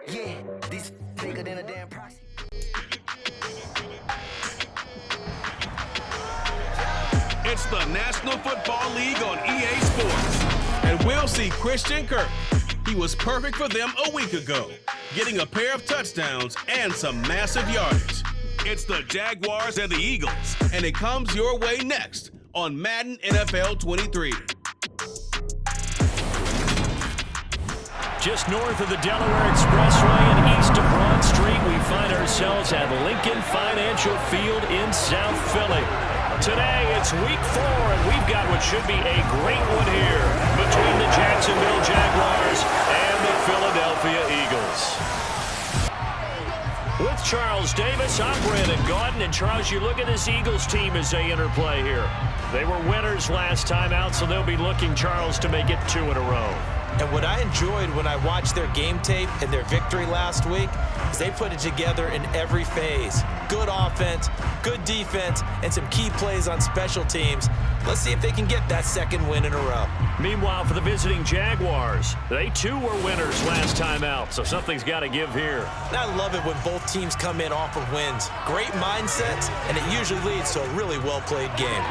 Yeah, this bigger than a damn proxy. It's the National Football League on EA Sports. And we'll see Christian Kirk. He was perfect for them a week ago, getting a pair of touchdowns and some massive yardage. It's the Jaguars and the Eagles, and it comes your way next on Madden NFL 23. Just north of the Delaware Expressway and east of Broad Street, we find ourselves at Lincoln Financial Field in South Philly. Today, it's week 4, and we've got what should be a great one here between the Jacksonville Jaguars and the Philadelphia Eagles. With Charles Davis, I'm Brandon Gaudin, and Charles, you look at this Eagles team as they interplay here. They were winners last time out, so they'll be looking, Charles, to make it 2 in a row. And what I enjoyed when I watched their game tape and their victory last week is they put it together in every phase. Good offense, good defense, and some key plays on special teams. Let's see if they can get that second win in a row. Meanwhile, for the visiting Jaguars, they too were winners last time out, so something's got to give here. And I love it when both teams come in off of wins. Great mindsets, and it usually leads to a really well-played game.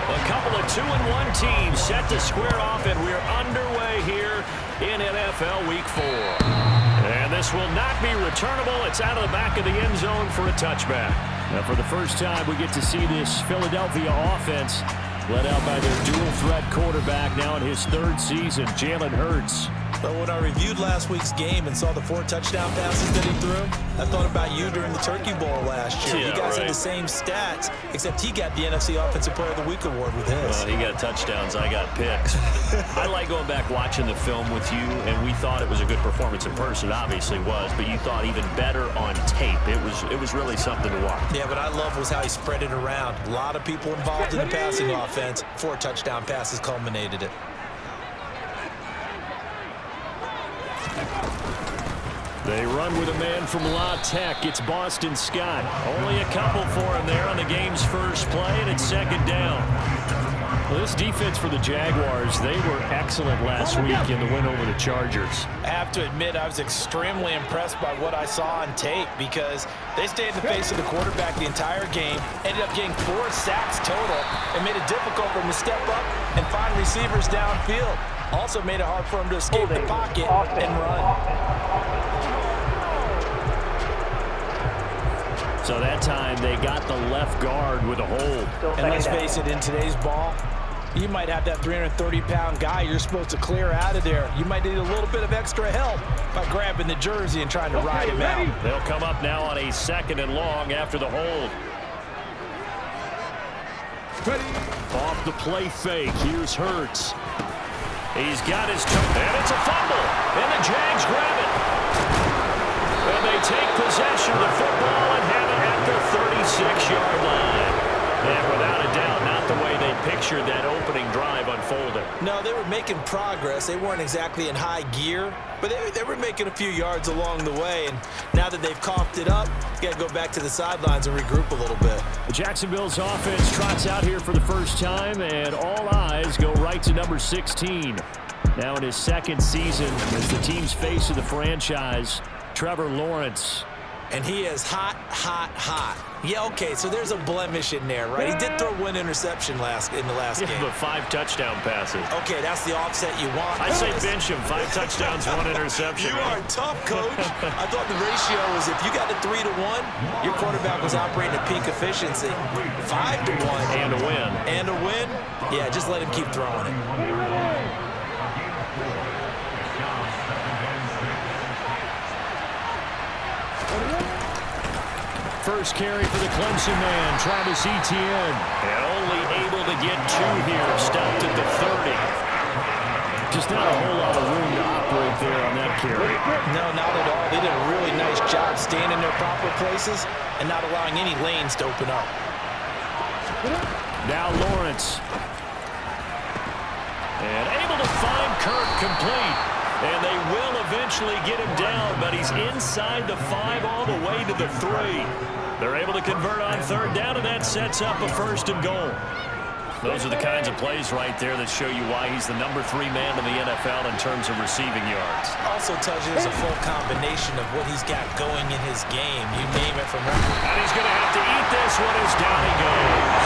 A couple of 2-1 teams set to square off, and we're underway here in NFL Week 4. And this will not be returnable. It's out of the back of the end zone for a touchback. Now, for the first time, we get to see this Philadelphia offense led out by their dual-threat quarterback now in his 3rd season, Jalen Hurts. But when I reviewed last week's game and saw the 4 touchdown passes that he threw, I thought about you during the Turkey Bowl last year. Yeah, you guys right. had the same stats, except he got the NFC Offensive Player of the Week award with his. Well, he got touchdowns, I got picks. I like going back watching the film with you, and we thought it was a good performance in person. It obviously was, but you thought even better on tape. It was really something to watch. Yeah, what I love was how he spread it around. A lot of people involved in the passing offense. 4 touchdown passes culminated it. They run with a man from La Tech. It's Boston Scott. Only a couple for him there on the game's first play, and it's 2nd down. Well, this defense for the Jaguars, they were excellent last week in the win over the Chargers. I have to admit, I was extremely impressed by what I saw on tape because they stayed in the face of the quarterback the entire game, ended up getting 4 sacks total, and made it difficult for him to step up and find receivers downfield. Also made it hard for him to escape the pocket and run. So that time they got the left guard with a hold. And let's face it, in today's ball, you might have that 330-pound guy you're supposed to clear out of there. You might need a little bit of extra help by grabbing the jersey and trying to ride him out. They'll come up now on a 2nd and long after the hold. Off the play fake, here's Hurts. He's got his and it's a fumble, and the Jags grab it. And they take possession of the football and have it at the 36-yard line. And without a doubt, not the way they pictured that opening drive unfolding. No, they were making progress. They weren't exactly in high gear, but they were making a few yards along the way. And now that they've coughed it up, you got to go back to the sidelines and regroup a little bit. Jacksonville's offense trots out here for the first time, and all eyes go right to number 16. Now in his 2nd season as the team's face of the franchise, Trevor Lawrence. And he is hot, hot, hot. Yeah, okay, so there's a blemish in there, right? He did throw 1 interception in the last game. But 5 touchdown passes. Okay, that's the offset you want. I say bench him. 5 touchdowns, 1 interception. You are tough, Coach. I thought the ratio was if you got to 3-1, your quarterback was operating at peak efficiency. 5-1. And a win. And a win? Yeah, just let him keep throwing it. First carry for the Clemson man, Travis Etienne. And only able to get 2 here, stopped at the 30. Just not a whole lot of room to operate there on that carry. No, not at all. They did a really nice job staying in their proper places and not allowing any lanes to open up. Now Lawrence. And able to find Kirk complete. And they will eventually get him down, but he's inside the 5 all the way to the 3. They're able to convert on 3rd down, and that sets up a 1st and goal. Those are the kinds of plays right there that show you why he's the number 3 man in the NFL in terms of receiving yards. Also tells you there's a full combination of what he's got going in his game. You name it from him. And he's going to have to eat this one as down he goes.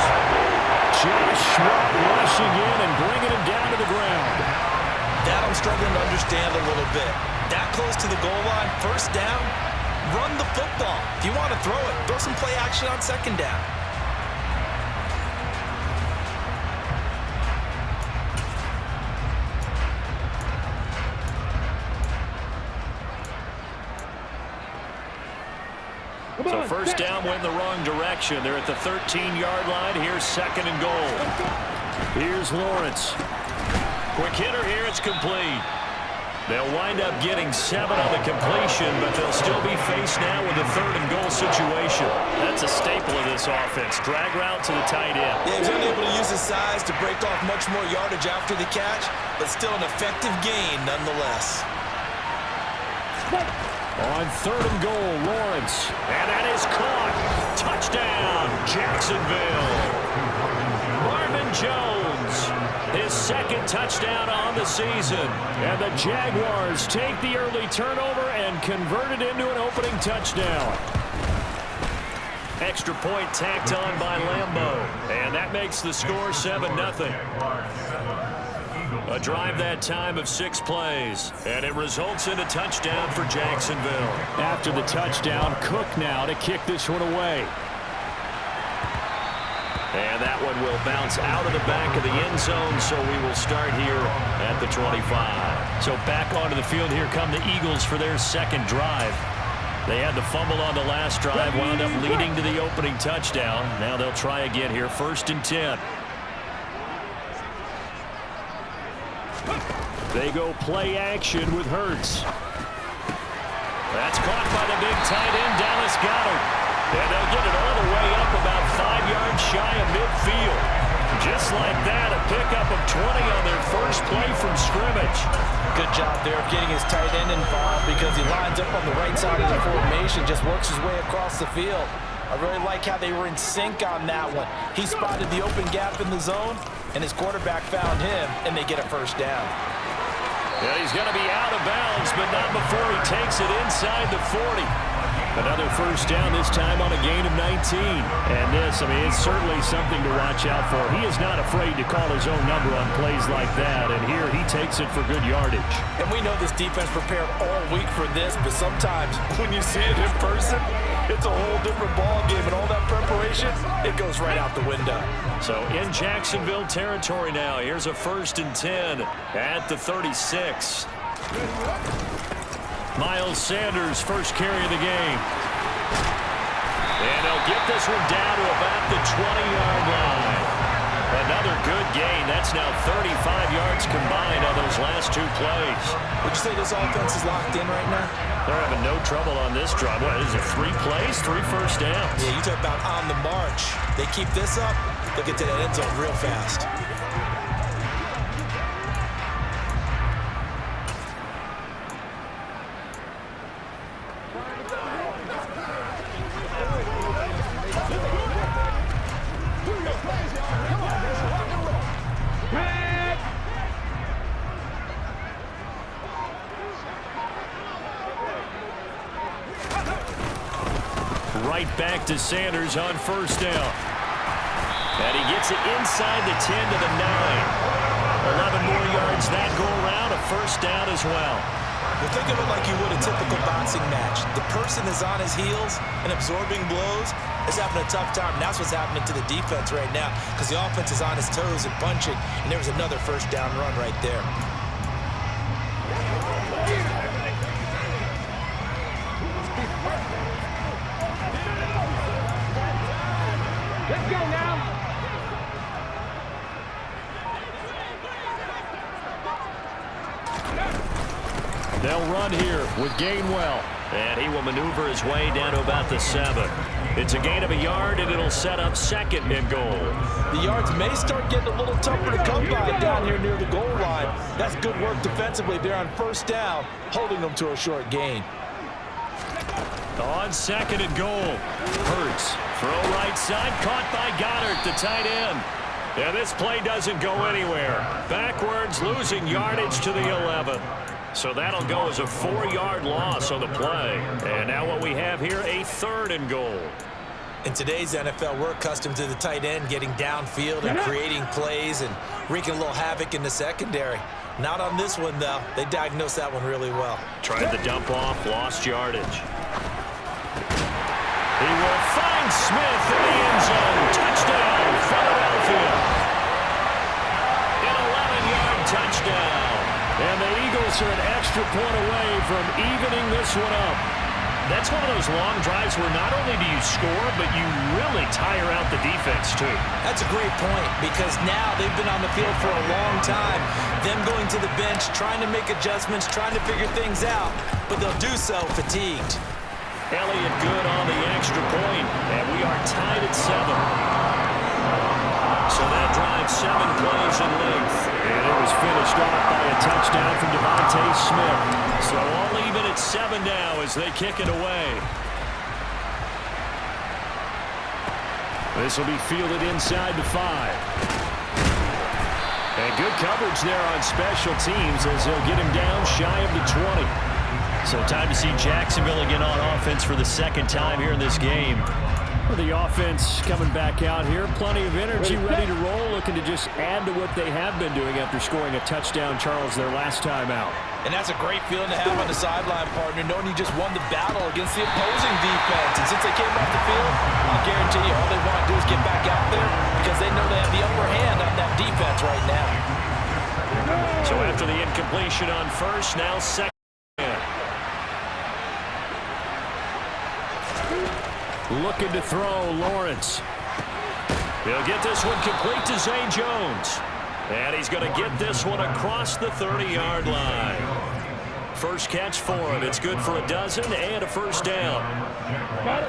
Josh Sweat rushing in and bringing him down to the ground. That I'm struggling to understand a little bit. That close to the goal line, 1st down, run the football. If you want to throw it, throw some play action on 2nd down. So 1st down went in the wrong direction. They're at the 13-yard line. Here's 2nd and goal. Here's Lawrence. Quick hitter here. It's complete. They'll wind up getting 7 on the completion, but they'll still be faced now with a 3rd and goal situation. That's a staple of this offense. Drag route to the tight end. Yeah, he's unable to use his size to break off much more yardage after the catch, but still an effective gain nonetheless. On 3rd and goal, Lawrence. And that is caught. Touchdown, Jacksonville. Marvin Jones, his 2nd touchdown on the season. And the Jaguars take the early turnover and convert it into an opening touchdown. Extra point tacked on by Lambeau. And that makes the score 7-0. A drive that time of 6 plays, and it results in a touchdown for Jacksonville. After the touchdown, Cook now to kick this one away. And that one will bounce out of the back of the end zone, so we will start here at the 25. So back onto the field, here come the Eagles for their 2nd drive. They had the fumble on the last drive, wound up leading to the opening touchdown. Now they'll try again here, 1st and 10. They go play action with Hurts. That's caught by the big tight end, Dallas Goedert. And they'll get it all the way up about 5 yards shy of midfield. Just like that, a pickup of 20 on their first play from scrimmage. Good job there of getting his tight end involved because he lines up on the right side of the formation, just works his way across the field. I really like how they were in sync on that one. He spotted the open gap in the zone, and his quarterback found him, and they get a 1st down. Yeah, he's going to be out of bounds, but not before he takes it inside the 40. Another 1st down, this time on a gain of 19. And this, I mean, it's certainly something to watch out for. He is not afraid to call his own number on plays like that, and here he takes it for good yardage. And we know this defense prepared all week for this, but sometimes when you see it in person, it's a whole different ball game, and all that preparation, it goes right out the window. So in Jacksonville territory now, here's a 1st and 10 at the 36. Miles Sanders, first carry of the game. And they'll get this one down to about the 20-yard line. Another good gain. That's now 35 yards combined on those last 2 plays. Would you say this offense is locked in right now? They're having no trouble on this drive. What is it, 3 plays, 3 first downs? Yeah, you talk about on the march. They keep this up, they'll get to that end zone real fast. Right back to Sanders on 1st down. And he gets it inside the 10 to the 9. 11 more yards that go around, a 1st down as well. Well, think of it like you would a typical boxing match. The person is on his heels and absorbing blows is having a tough time. And that's what's happening to the defense right now because the offense is on his toes and punching, and there was another 1st down run right there. Let's go now. They'll run here with Gainwell. And he will maneuver his way down to about the 7. It's a gain of a yard, and it'll set up 2nd and goal. The yards may start getting a little tougher to come by down here near the goal line. That's good work defensively there on 1st down, holding them to a short gain. On 2nd and goal. Hurts. Throw right side. Caught by Goddard, the tight end. And this play doesn't go anywhere. Backwards, losing yardage to the 11. So that'll go as a 4-yard loss on the play. And now what we have here, a 3rd and goal. In today's NFL, we're accustomed to the tight end getting downfield and creating plays and wreaking a little havoc in the secondary. Not on this one, though. They diagnosed that one really well. Tried the dump off, lost yardage. He will find Smith in the end zone. Touchdown, Philadelphia. An 11-yard touchdown. And the Eagles are an extra point away from evening this one up. That's one of those long drives where not only do you score, but you really tire out the defense, too. That's a great point, because now they've been on the field for a long time. Them going to the bench, trying to make adjustments, trying to figure things out, but they'll do so fatigued. Elliott good on the extra point, and we are tied at 7. So that drive 7 plays in length, and it was finished off by a touchdown from Devontae Smith. So all even at 7 now as they kick it away. This will be fielded inside the 5. And good coverage there on special teams as they'll get him down shy of the 20. So time to see Jacksonville again on offense for the 2nd time here in this game. Well, the offense coming back out here. Plenty of energy, ready to roll, looking to just add to what they have been doing after scoring a touchdown, Charles, their last time out. And that's a great feeling to have on the sideline, partner, knowing you just won the battle against the opposing defense. And since they came off the field, I'll guarantee you all they want to do is get back out there because they know they have the upper hand on that defense right now. So after the incompletion on 1st, now 2nd. Looking to throw, Lawrence. He'll get this one complete to Zay Jones. And he's going to get this one across the 30-yard line. First catch for him. It's good for a dozen and a 1st down.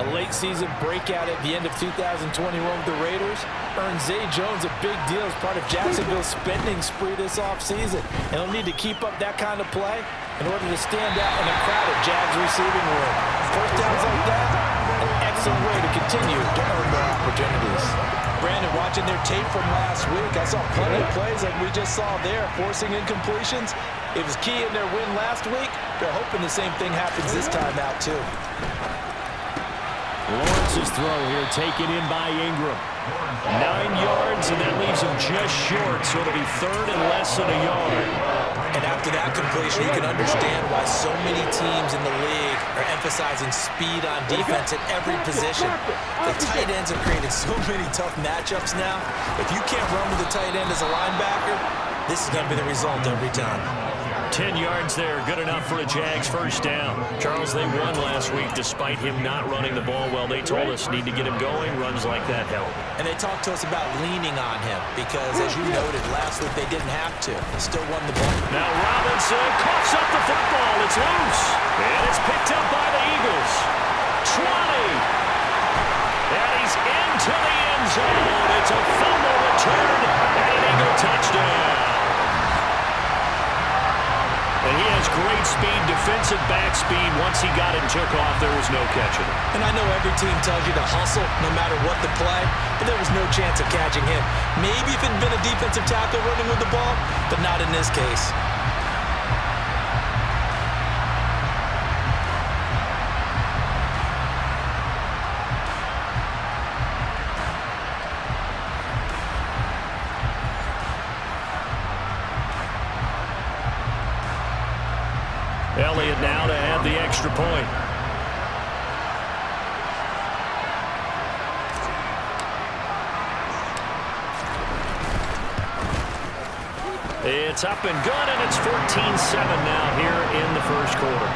A late-season breakout at the end of 2021 with the Raiders earned Zay Jones a big deal as part of Jacksonville's spending spree this offseason. And he'll need to keep up that kind of play in order to stand out in a crowded Jags receiving room. First downs like that, an excellent way to continue to earn more opportunities. Brandon, watching their tape from last week, I saw plenty of plays like we just saw there, forcing incompletions. It was key in their win last week. They're hoping the same thing happens this time out, too. Lawrence's throw here taken in by Ingram. 9 yards, and that leaves him just short, so it'll be 3rd and less than a yard. And after that completion, you can understand why so many teams in the league are emphasizing speed on defense at every position. The tight ends have created so many tough matchups now. If you can't run with the tight end as a linebacker, this is going to be the result every time. 10 yards there, good enough for a Jags 1st down. Charles, they won last week despite him not running the ball well. They told us need to get him going. Runs like that help. And they talked to us about leaning on him because, as you noted, last week they didn't have to. They still won the ball. Now Robinson coughs up the football. It's loose. And it's picked up by the Eagles. 20. And he's into the end zone. It's a fumble return and an Eagle touchdown. And he has great speed, defensive back speed. Once he got it and took off, there was no catching it. And I know every team tells you to hustle no matter what the play, but there was no chance of catching him. Maybe if it had been a defensive tackle running with the ball, but not in this case. Elliott now to add the extra point. It's up and good, and it's 14-7 now here in the 1st quarter.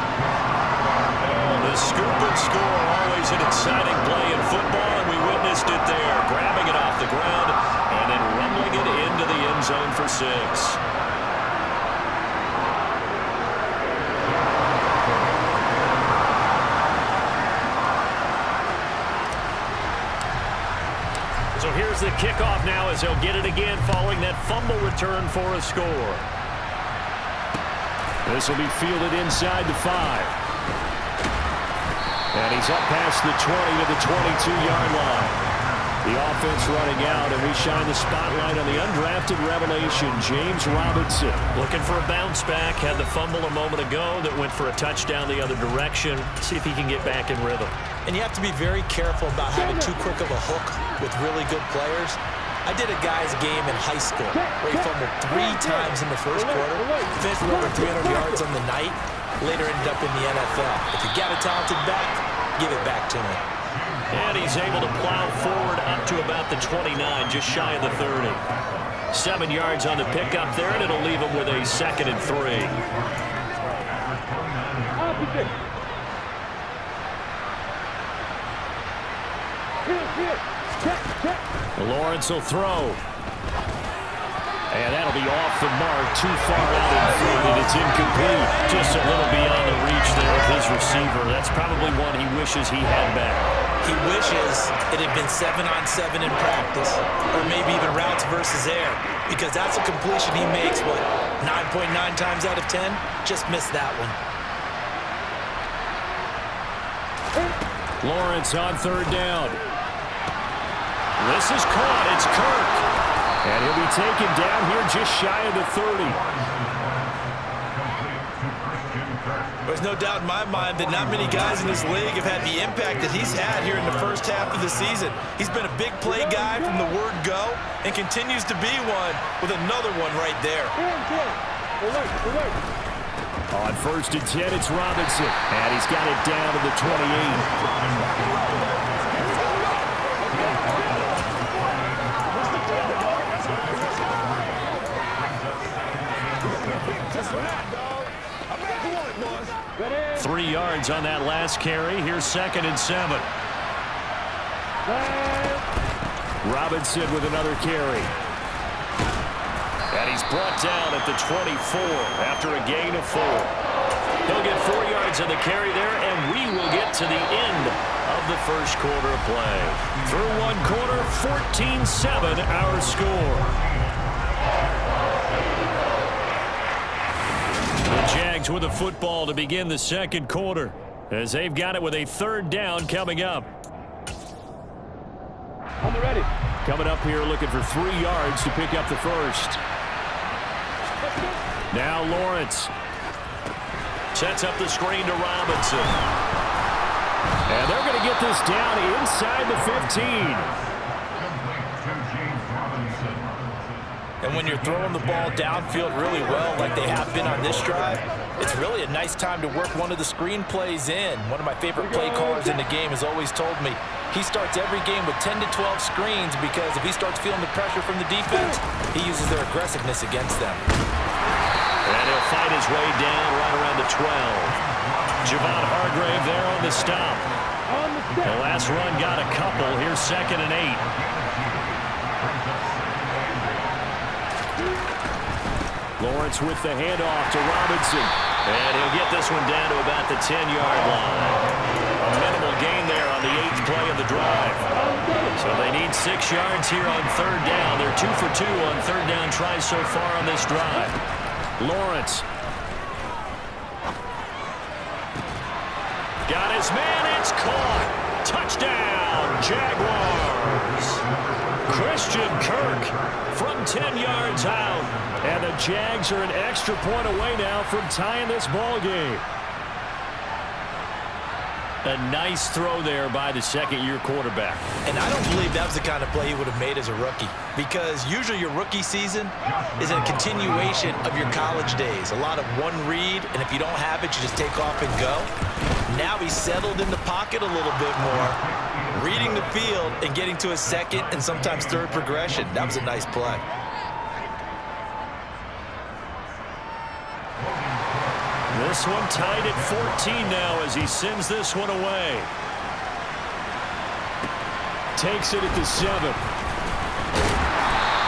The scoop and score, always an exciting play in football, and we witnessed it there, grabbing it off the ground and then rumbling it into the end zone for 6. So here's the kickoff now as he'll get it again following that fumble return for a score. This will be fielded inside the 5. And he's up past the 20 to the 22-yard line. The offense running out, and we shine the spotlight on the undrafted revelation, James Robinson. Looking for a bounce back. Had the fumble a moment ago that went for a touchdown the other direction. See if he can get back in rhythm. And you have to be very careful about having too quick of a hook with really good players. I did a guy's game in high school where he fumbled 3 times in the first quarter, finished with over 300 yards on the night, later ended up in the NFL. If you got a talented back, give it back to him. And he's able to plow forward up to about the 29, just shy of the 30. 7 yards on the pickup there, and it'll leave him with a 2nd and 3. Lawrence will throw. And that'll be off the mark, too far out in front, and it's incomplete. Just a little beyond the reach there of his receiver. That's probably one he wishes he had back. He wishes it had been 7-on-7 in practice, or maybe even routes versus air, because that's a completion he makes, 9.9 times out of 10? Just missed that one. Lawrence on 3rd down. This is caught. It's Kirk. And he'll be taken down here just shy of the 30. There's no doubt in my mind that not many guys in this league have had the impact that he's had here in the first half of the season. He's been a big play guy from the word go and continues to be one with another one right there. On 1st and 10, it's Robinson. And he's got it down to the 28. 3 yards on that last carry. Here's 2nd and 7. Robinson with another carry. And he's brought down at the 24 after a gain of 4. He'll get 4 yards on the carry there, and we will get to the end of the first quarter of play. Through 1 quarter, 14-7 our score. The Jags with the football to begin the second quarter, as they've got it with a 3rd down coming up. I'm ready. Coming up here looking for 3 yards to pick up the first. Now Lawrence sets up the screen to Robinson. And they're going to get this down inside the 15. And when you're throwing the ball downfield really well like they have been on this drive, it's really a nice time to work one of the screen plays in. One of my favorite play callers in the game has always told me he starts every game with 10 to 12 screens because if he starts feeling the pressure from the defense, he uses their aggressiveness against them. And he'll fight his way down right around the 12. Javon Hargrave there on the stop. The last run got a couple. Here's 2nd and 8. Lawrence with the handoff to Robinson. And he'll get this one down to about the 10-yard line. A minimal gain there on the 8th play of the drive. So they need 6 yards here on 3rd down. They're 2 for 2 on 3rd down tries so far on this drive. Lawrence. Got his man. It's caught. Touchdown, Jaguars. Christian Kirk from 10 yards out. And the Jags are an extra point away now from tying this ball game. A nice throw there by the 2nd-year quarterback. And I don't believe that was the kind of play he would have made as a rookie, because usually your rookie season is a continuation of your college days. A lot of one read, and if you don't have it, you just take off and go. Now he's settled in the pocket a little bit more, reading the field and getting to a 2nd and sometimes 3rd progression. That was a nice play. This one tied at 14 now as he sends this one away. Takes it at the 7.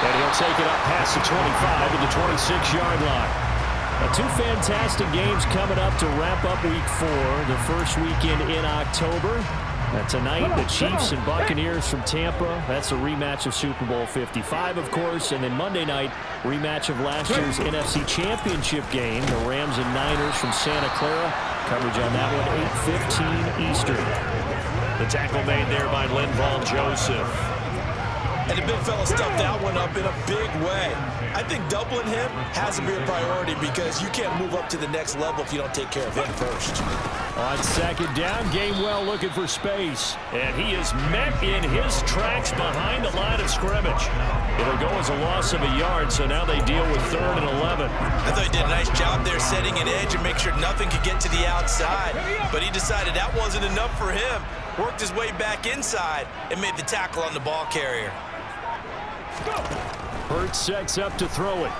And he'll take it up past the 25 to the 26-yard line. Now, 2 fantastic games coming up to wrap up Week 4, the first weekend in October. Tonight, the Chiefs and Buccaneers from Tampa. That's a rematch of Super Bowl 55, of course. And then Monday night, rematch of last year's NFC Championship game. The Rams and Niners from Santa Clara. Coverage on that one, 8:15 Eastern. The tackle made there by Linval Joseph. And the big fella stuffed that one up in a big way. I think doubling him has to be a priority because you can't move up to the next level if you don't take care of him first. On second down, Gainwell looking for space. And he is met in his tracks behind the line of scrimmage. It'll go as a loss of a yard, so now they deal with 3rd and 11. I thought he did a nice job there setting an edge and make sure nothing could get to the outside. But he decided that wasn't enough for him. Worked his way back inside and made the tackle on the ball carrier. Hurts sets up to throw it.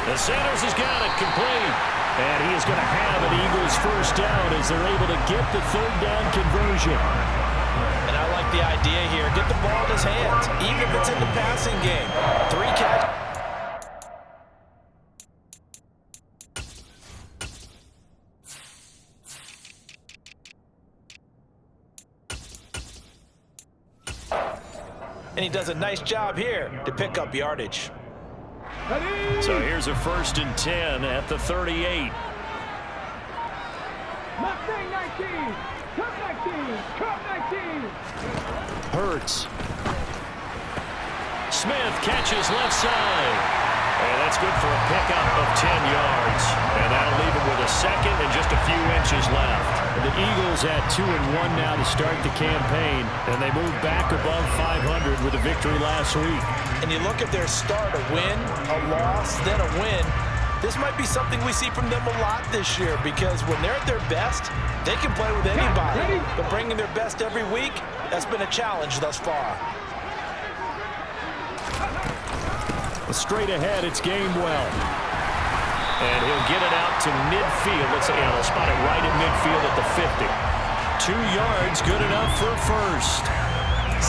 The Sanders has got it complete. And he is going to have an Eagles first down as they're able to get the 3rd down conversion. And I like the idea here. Get the ball in his hands, even if it's in the passing game. 3 catches. And he does a nice job here to pick up yardage. So here's a 1st and 10 at the 38. Mustang 19, Cup 19, Cup 19. Hurts. Smith catches left side. And that's good for a pickup of 10 yards. And that'll leave him with a 2nd and just a few inches left. The Eagles at 2-1 now to start the campaign. And they move back above 500 with a victory last week. And you look at their start, a win, a loss, then a win. This might be something we see from them a lot this year because when they're at their best, they can play with anybody. But bringing their best every week, that's been a challenge thus far. Straight ahead, it's Gainwell. And he'll get it out to midfield. Let's say, they'll spot it right at midfield at the 50. 2 yards, good enough for a first.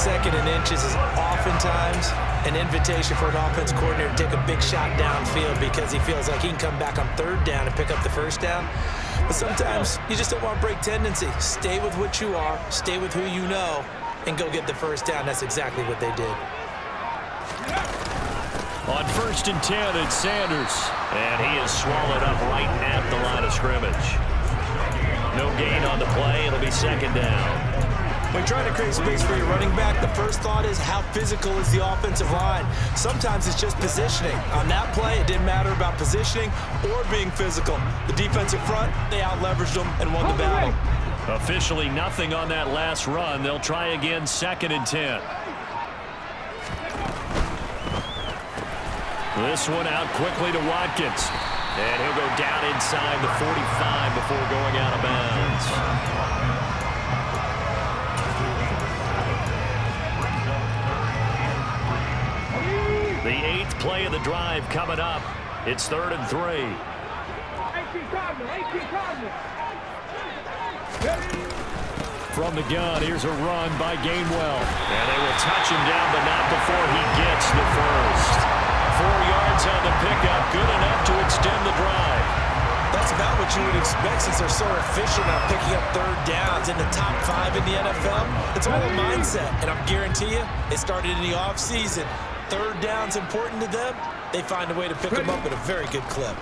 2nd and inches is oftentimes an invitation for an offense coordinator to take a big shot downfield because he feels like he can come back on 3rd down and pick up the first down. But sometimes you just don't want to break tendency. Stay with what you are, stay with who you know, and go get the first down. That's exactly what they did. On 1st and 10, it's Sanders. And he is swallowed up right at the line of scrimmage. No gain on the play. It'll be 2nd down. When trying to create space for your running back, the first thought is how physical is the offensive line. Sometimes it's just positioning. On that play, it didn't matter about positioning or being physical. The defensive front, they out-leveraged them and won the battle. Officially nothing on that last run. They'll try again, 2nd and 10. This one out quickly to Watkins. And he'll go down inside the 45 before going out of bounds. The 8th play of the drive coming up. It's 3rd and 3. 18 Cardinals. From the gun, here's a run by Gainwell. And they will touch him down, but not before he gets the first. 4 yards on the pickup, good enough to extend the drive. That's about what you would expect since they're so efficient on picking up 3rd downs in the top 5 in the NFL. It's all a mindset, and I guarantee you, it started in the offseason. 3rd down's important to them. They find a way to pick them up at a very good clip.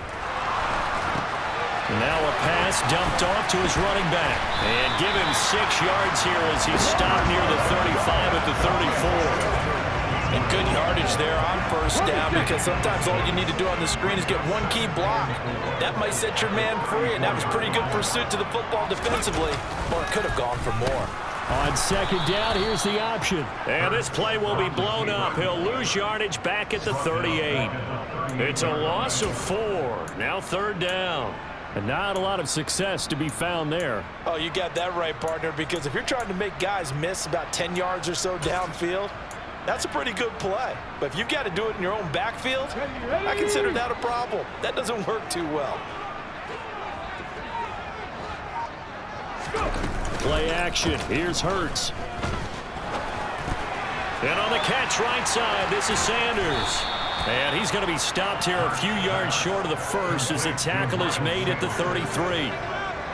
Now a pass dumped off to his running back. And give him 6 yards here as he stopped near the 35 at the 34. And good yardage there on 1st down because sometimes all you need to do on the screen is get one key block. That might set your man free, and that was pretty good pursuit to the football defensively, or it could have gone for more. On 2nd down, here's the option. And this play will be blown up. He'll lose yardage back at the 38. It's a loss of 4. Now 3rd down. And not a lot of success to be found there. Oh, you got that right, partner, because if you're trying to make guys miss about 10 yards or so downfield, that's a pretty good play. But if you've got to do it in your own backfield, I consider that a problem. That doesn't work too well. Play action. Here's Hurts. And on the catch right side, this is Sanders. And he's going to be stopped here a few yards short of the first as the tackle is made at the 33.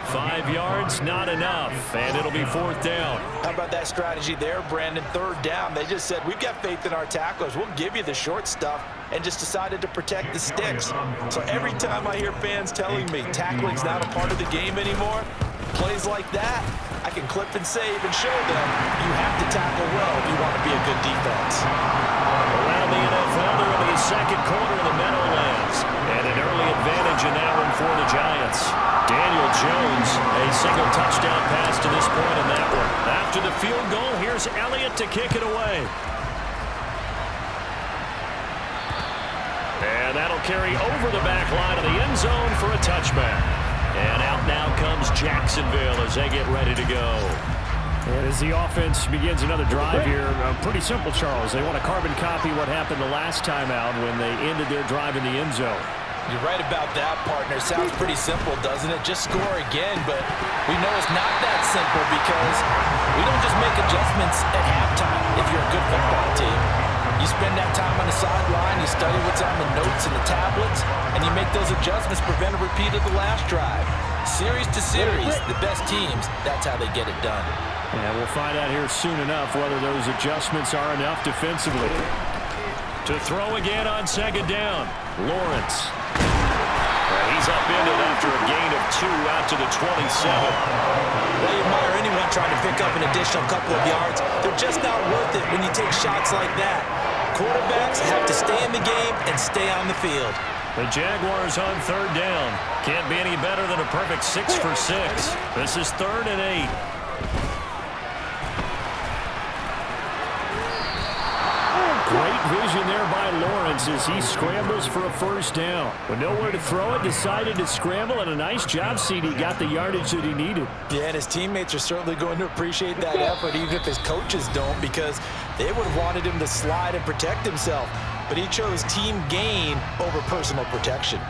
5 yards, not enough, and it'll be 4th down. How about that strategy there, Brandon? 3rd down. They just said, we've got faith in our tacklers. We'll give you the short stuff, and just decided to protect the sticks. So every time I hear fans telling me tackling's not a part of the game anymore, plays like that, I can clip and save and show them you have to tackle well if you want to be a good defense. Around the NFL, they're in the 2nd quarter of the Meadowlands, and an early advantage in that one for the Giants. Daniel Jones, a single touchdown pass to this point in that one. After the field goal, here's Elliott to kick it away. And that'll carry over the back line of the end zone for a touchback. And out now comes Jacksonville as they get ready to go. And as the offense begins another drive here, pretty simple, Charles. They want to carbon copy what happened the last time out when they ended their drive in the end zone. You're right about that, partner. Sounds pretty simple, doesn't it? Just score again, but we know it's not that simple because we don't just make adjustments at halftime if you're a good football team. You spend that time on the sideline, you study what's on the notes and the tablets, and you make those adjustments, prevent a repeat of the last drive. Series to series, the best teams, that's how they get it done. And we'll find out here soon enough whether those adjustments are enough defensively. To throw again on 2nd down, Lawrence. He's upended after a gain of 2 out to the 27. Well, you admire anyone trying to pick up an additional couple of yards. They're just not worth it when you take shots like that. Quarterbacks have to stay in the game and stay on the field. The Jaguars on 3rd down. Can't be any better than a perfect 6 for 6. This is 3rd and 8. Great vision there by Lawrence as he scrambles for a 1st down. With nowhere to throw it, decided to scramble, and a nice job, CD. Got the yardage that he needed. Yeah, and his teammates are certainly going to appreciate that effort, even if his coaches don't, because they would have wanted him to slide and protect himself. But he chose team gain over personal protection.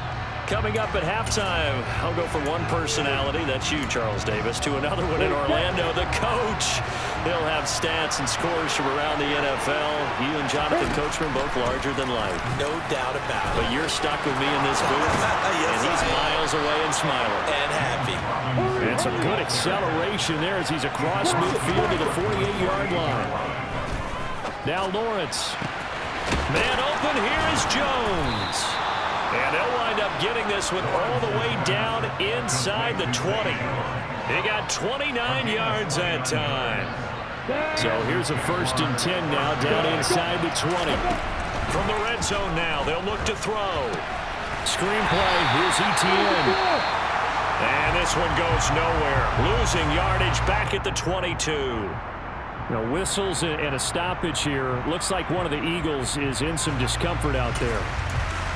Coming up at halftime, I'll go from one personality, that's you, Charles Davis, to another one in Orlando, the coach. He'll have stats and scores from around the NFL. You and Jonathan Coachman both larger than life. No doubt about it. But you're stuck with me in this booth, Yes, and he's miles away and smiling. And happy. And some good acceleration there as he's across midfield to the 48-yard line. Now Lawrence. Man open, here is Jones. And they'll wind up getting this one all the way down inside the 20. He got 29 yards that time. So here's a 1st and 10 now down inside the 20. From the red zone now, they'll look to throw. Screenplay, here's ETN. And this one goes nowhere. Losing yardage back at the 22. Whistles and a stoppage here. Looks like one of the Eagles is in some discomfort out there.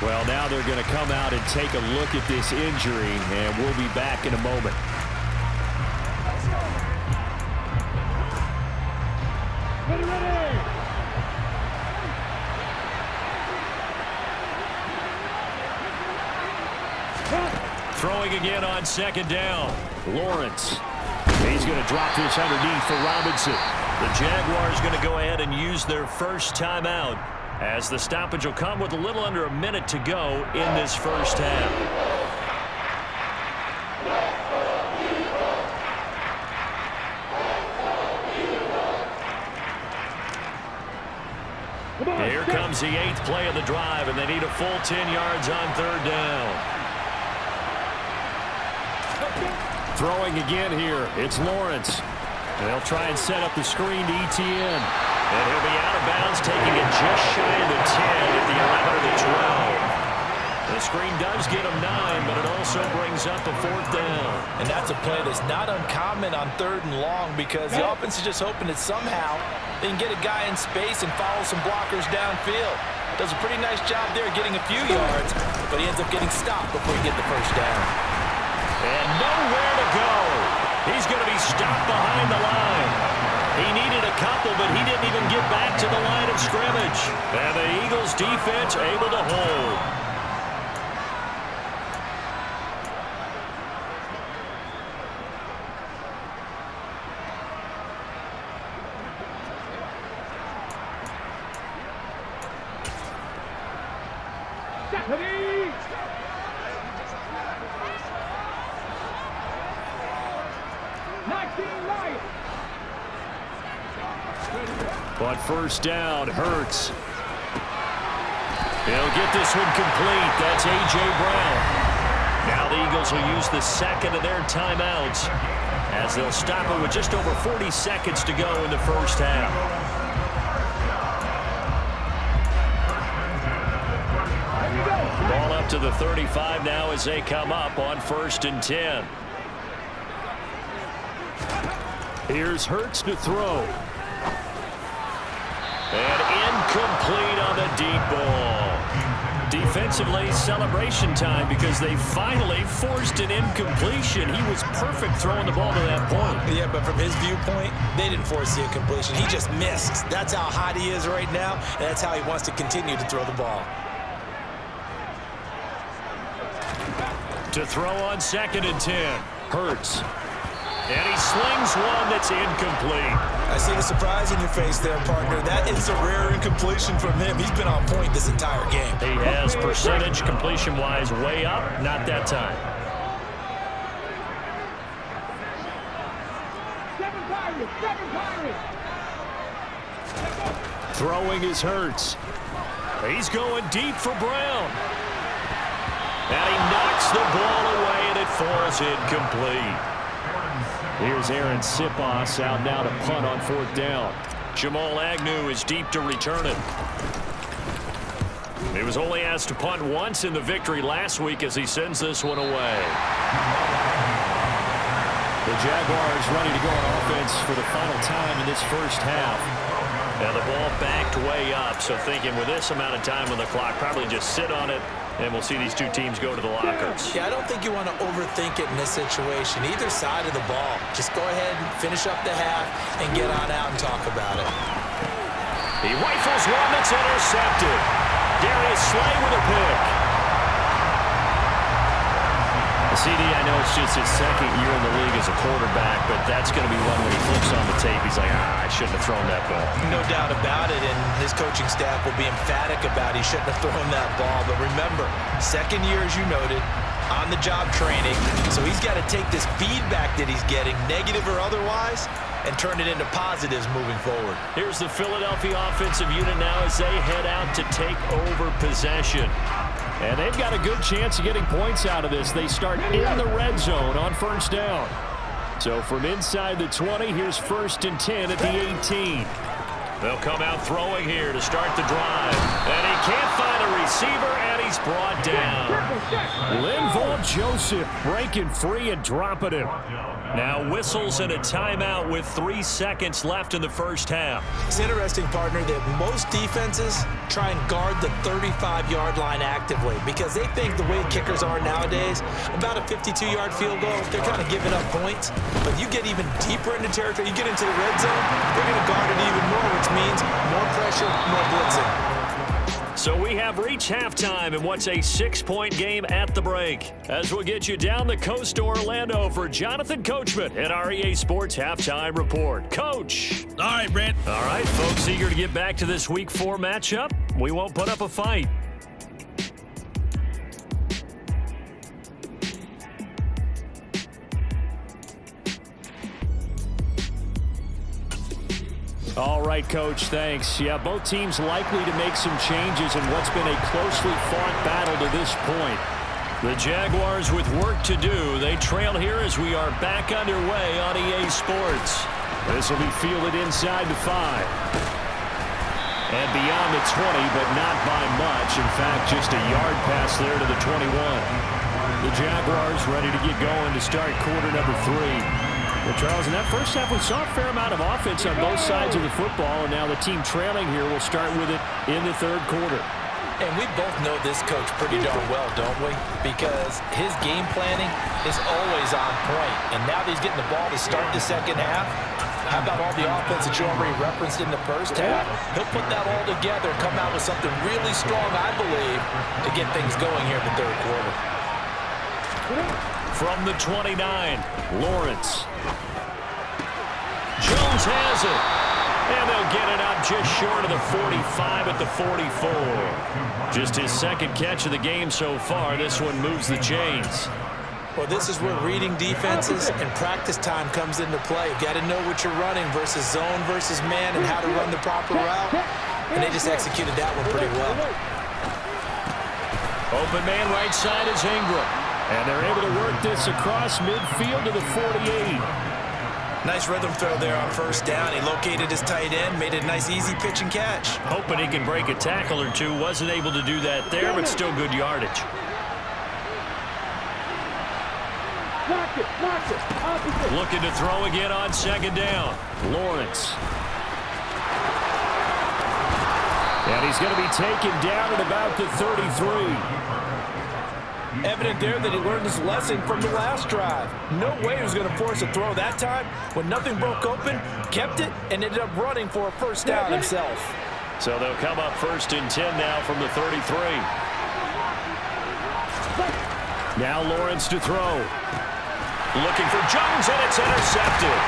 Well, now they're going to come out and take a look at this injury, and we'll be back in a moment. Throwing again on 2nd down. Lawrence. He's going to drop this underneath for Robinson. The Jaguars going to go ahead and use their 1st timeout, as the stoppage will come with a little under a minute to go in this 1st half. Here comes the 8th play of the drive, and they need a full 10 yards on 3rd down. Throwing again here. It's Lawrence. They'll try and set up the screen to ETN. And he'll be out of bounds, taking it just shy of the 10 at the 11 or the 12. The screen does get him 9, but it also brings up a 4th down. And that's a play that's not uncommon on 3rd and long, because the offense is just hoping that somehow they can get a guy in space and follow some blockers downfield. Does a pretty nice job there getting a few yards, but he ends up getting stopped before he gets the 1st down. And nowhere to go. He's going to be stopped behind the line. He needed a couple, but he didn't even get back to the line of scrimmage. And the Eagles defense able to hold. But first down, Hurts. He'll get this one complete. That's A.J. Brown. Now the Eagles will use the second of their timeouts as they'll stop it with just over 40 seconds to go in the first half. Ball up to the 35 now as they come up on 1st and 10. Here's Hurts to throw. And incomplete on the deep ball. Defensively, celebration time because they finally forced an incompletion. He was perfect throwing the ball to that point. Yeah, but from his viewpoint, they didn't force the incompletion. He just missed. That's how hot he is right now, and that's how he wants to continue to throw the ball. To throw on 2nd and 10. Hurts. And he slings one that's incomplete. I see the surprise in your face there, partner. That is a rare incompletion from him. He's been on point this entire game. He has percentage completion-wise way up. Not that time. Throwing is Hurts. He's going deep for Brown. And he knocks the ball away, and it falls incomplete. Here's Aaron Sipos out now to punt on 4th down. Jamal Agnew is deep to return it. He was only asked to punt once in the victory last week as he sends this one away. The Jaguars ready to go on offense for the final time in this first half. Now the ball backed way up, so thinking with this amount of time on the clock, probably just sit on it, and we'll see these two teams go to the lockers. Yeah, I don't think you want to overthink it in this situation. Either side of the ball. Just go ahead and finish up the half and get on out and talk about it. He rifles one that's intercepted. Darius Slay with a pick. CD, I know it's just his 2nd year in the league as a quarterback, but that's going to be one when he flips on the tape. He's like, I shouldn't have thrown that ball. No doubt about it, and his coaching staff will be emphatic about he shouldn't have thrown that ball. But remember, 2nd year, as you noted, on-the-job training. So he's got to take this feedback that he's getting, negative or otherwise, and turn it into positives moving forward. Here's the Philadelphia offensive unit now as they head out to take over possession. And they've got a good chance of getting points out of this. They start in the red zone on 1st down. So from inside the 20, here's 1st and 10 at the 18. They'll come out throwing here to start the drive. And he can't find a receiver, and he's brought down. Linval Joseph breaking free and dropping him. Now whistles and a timeout with 3 seconds left in the first half. It's interesting, partner, that most defenses try and guard the 35-yard line actively because they think the way kickers are nowadays, about a 52-yard field goal, they're kind of giving up points. But you get even deeper into territory, you get into the red zone, they're going to guard it even more, which means more pressure, more blitzing. So we have reached halftime in what's a 6-point game at the break. As we'll get you down the coast to Orlando for Jonathan Coachman at our EA Sports Halftime Report. Coach. All right, Brent. All right, folks, eager to get back to this Week 4 matchup. We won't put up a fight. All right, Coach, thanks. Yeah, both teams likely to make some changes in what's been a closely fought battle to this point. The Jaguars with work to do. They trail here as we are back underway on EA Sports. This will be fielded inside the 5. And beyond the 20, but not by much. In fact, just a yard pass there to the 21. The Jaguars ready to get going to start quarter number 3. Well, Charles, in that first half, we saw a fair amount of offense on both sides of the football, and now the team trailing here will start with it in the 3rd quarter. And we both know this coach pretty darn well, don't we? Because his game planning is always on point. And now that he's getting the ball to start the second half, how about all the offense that you already referenced in the first half? He'll put that all together and come out with something really strong, I believe, to get things going here in the 3rd quarter. From the 29, Lawrence. Jones has it. And they'll get it up just short of the 45 at the 44. Just his 2nd catch of the game so far. This one moves the chains. Well, this is where reading defenses and practice time comes into play. You got to know what you're running versus zone versus man and how to run the proper route. And they just executed that one pretty well. Open man right side is Ingram. And they're able to work this across midfield to the 48. Nice rhythm throw there on first down. He located his tight end, made it a nice easy pitch and catch. Hoping he can break a tackle or two. Wasn't able to do that there, but still good yardage. Looking to throw again on second down. Lawrence. And he's going to be taken down at about the 33. Evident there that he learned his lesson from the last drive. No way he was going to force a throw that time. When nothing broke open, kept it, and ended up running for a first down himself. So they'll come up 1st and 10 now from the 33. Now Lawrence to throw. Looking for Jones, and it's intercepted.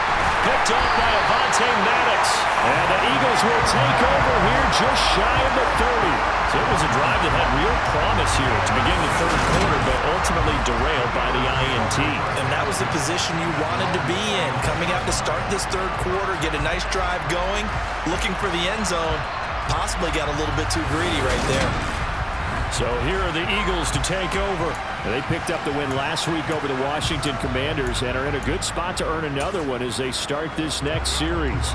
Picked off by Avonte Maddox. And the Eagles will take over here just shy of the 30. So it was a drive that had real promise here to begin the third quarter, but ultimately derailed by the INT. And that was the position you wanted to be in. Coming out to start this third quarter, get a nice drive going, looking for the end zone. Possibly got a little bit too greedy right there. So here are the Eagles to take over. They picked up the win last week over the Washington Commanders and are in a good spot to earn another one as they start this next series.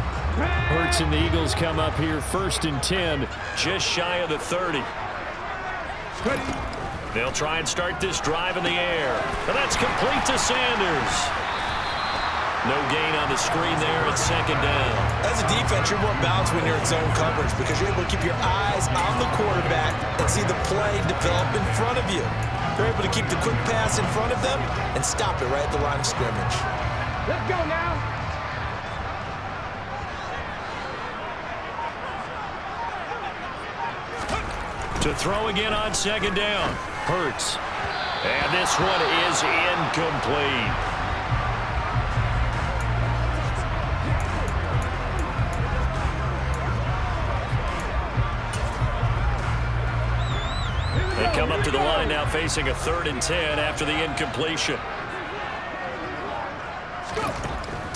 Hurts and the Eagles come up here 1st and 10, just shy of the 30. They'll try and start this drive in the air. And that's complete to Sanders. No gain on the screen there at second down. As a defense, you're more balanced when you're in zone coverage because you're able to keep your eyes on the quarterback and see the play develop in front of you. They're able to keep the quick pass in front of them and stop it right at the line of scrimmage. Let's go now. To throw again on second down. Hurts. And this one is incomplete. They come up to the line now facing a 3rd and 10 after the incompletion.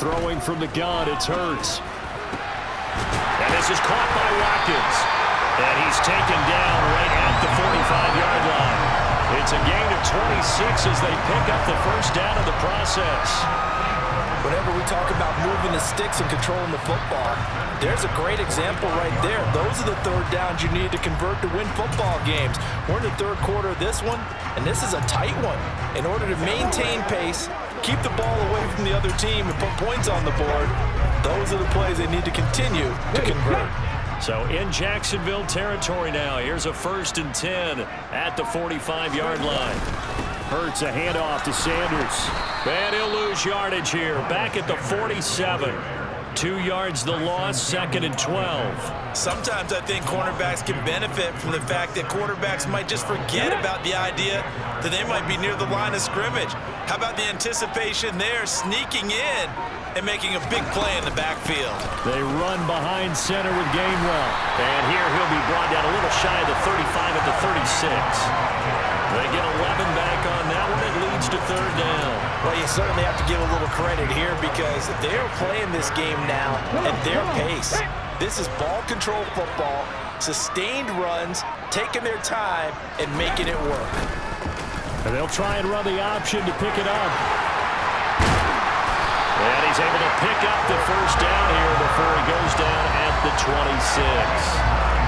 Throwing from the gun, it's Hurts. And this is caught by Watkins. And he's taken down right at the 45-yard line. It's a gain of 26 as they pick up the first down of the process. Whenever we talk about moving the sticks and controlling the football, there's a great example right there. Those are the third downs you need to convert to win football games. We're in the third quarter of this one, and this is a tight one. In order to maintain pace, keep the ball away from the other team, and put points on the board, those are the plays they need to continue to convert. So in Jacksonville territory now, here's a 1st and 10 at the 45-yard line. Hurts a handoff to Sanders. And he'll lose yardage here. Back at the 47. 2 yards the loss, 2nd and 12. Sometimes I think cornerbacks can benefit from the fact that quarterbacks might just forget about the idea that they might be near the line of scrimmage. How about the anticipation there, sneaking in and making a big play in the backfield? They run behind center with Gainwell. And here he'll be brought down a little shy of the 35 at the 36. They get 11 back on that one. It leads to 3rd down. Well, you certainly have to give a little credit here because they're playing this game now at their pace. This is ball control football, sustained runs, taking their time, and making it work. And they'll try and run the option to pick it up. And he's able to pick up the first down here before he goes down at the 26.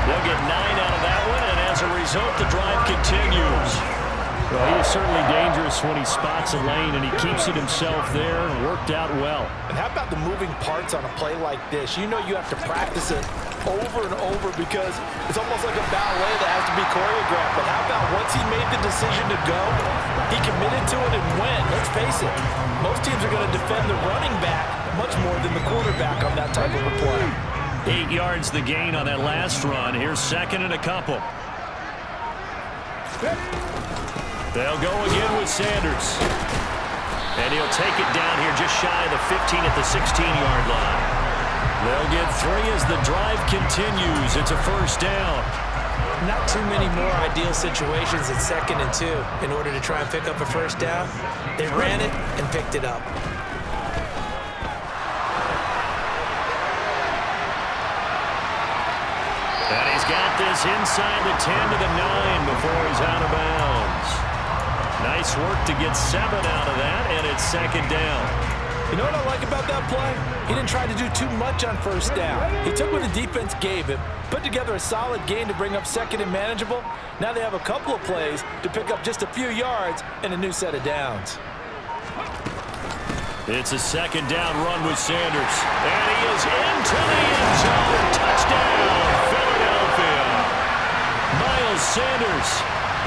They'll get 9 out of that one, and as a result, the drive continues. Well, he is certainly dangerous when he spots a lane, and he keeps it himself there. Worked out well. And how about the moving parts on a play like this? You know you have to practice it over and over because it's almost like a ballet that has to be choreographed. But how about once he made the decision to go, he committed to it and went. Let's face it, most teams are going to defend the running back much more than the quarterback on that type of a play. 8 yards the gain on that last run. Here's 2nd and a couple. They'll go again with Sanders. And he'll take it down here just shy of the 15 at the 16-yard line. They'll get 3 as the drive continues. It's a first down. Not too many more ideal situations at 2nd and 2 in order to try and pick up a first down. They ran it and picked it up. And he's got this inside the 10 to the 9 before he's out of bounds. Nice work to get 7 out of that, and it's 2nd down. You know what I like about that play? He didn't try to do too much on first down. He took what the defense gave him, put together a solid game to bring up 2nd and manageable. Now they have a couple of plays to pick up just a few yards and a new set of downs. It's a 2nd down run with Sanders. And he is into the end zone. Touchdown, Philadelphia. Miles Sanders,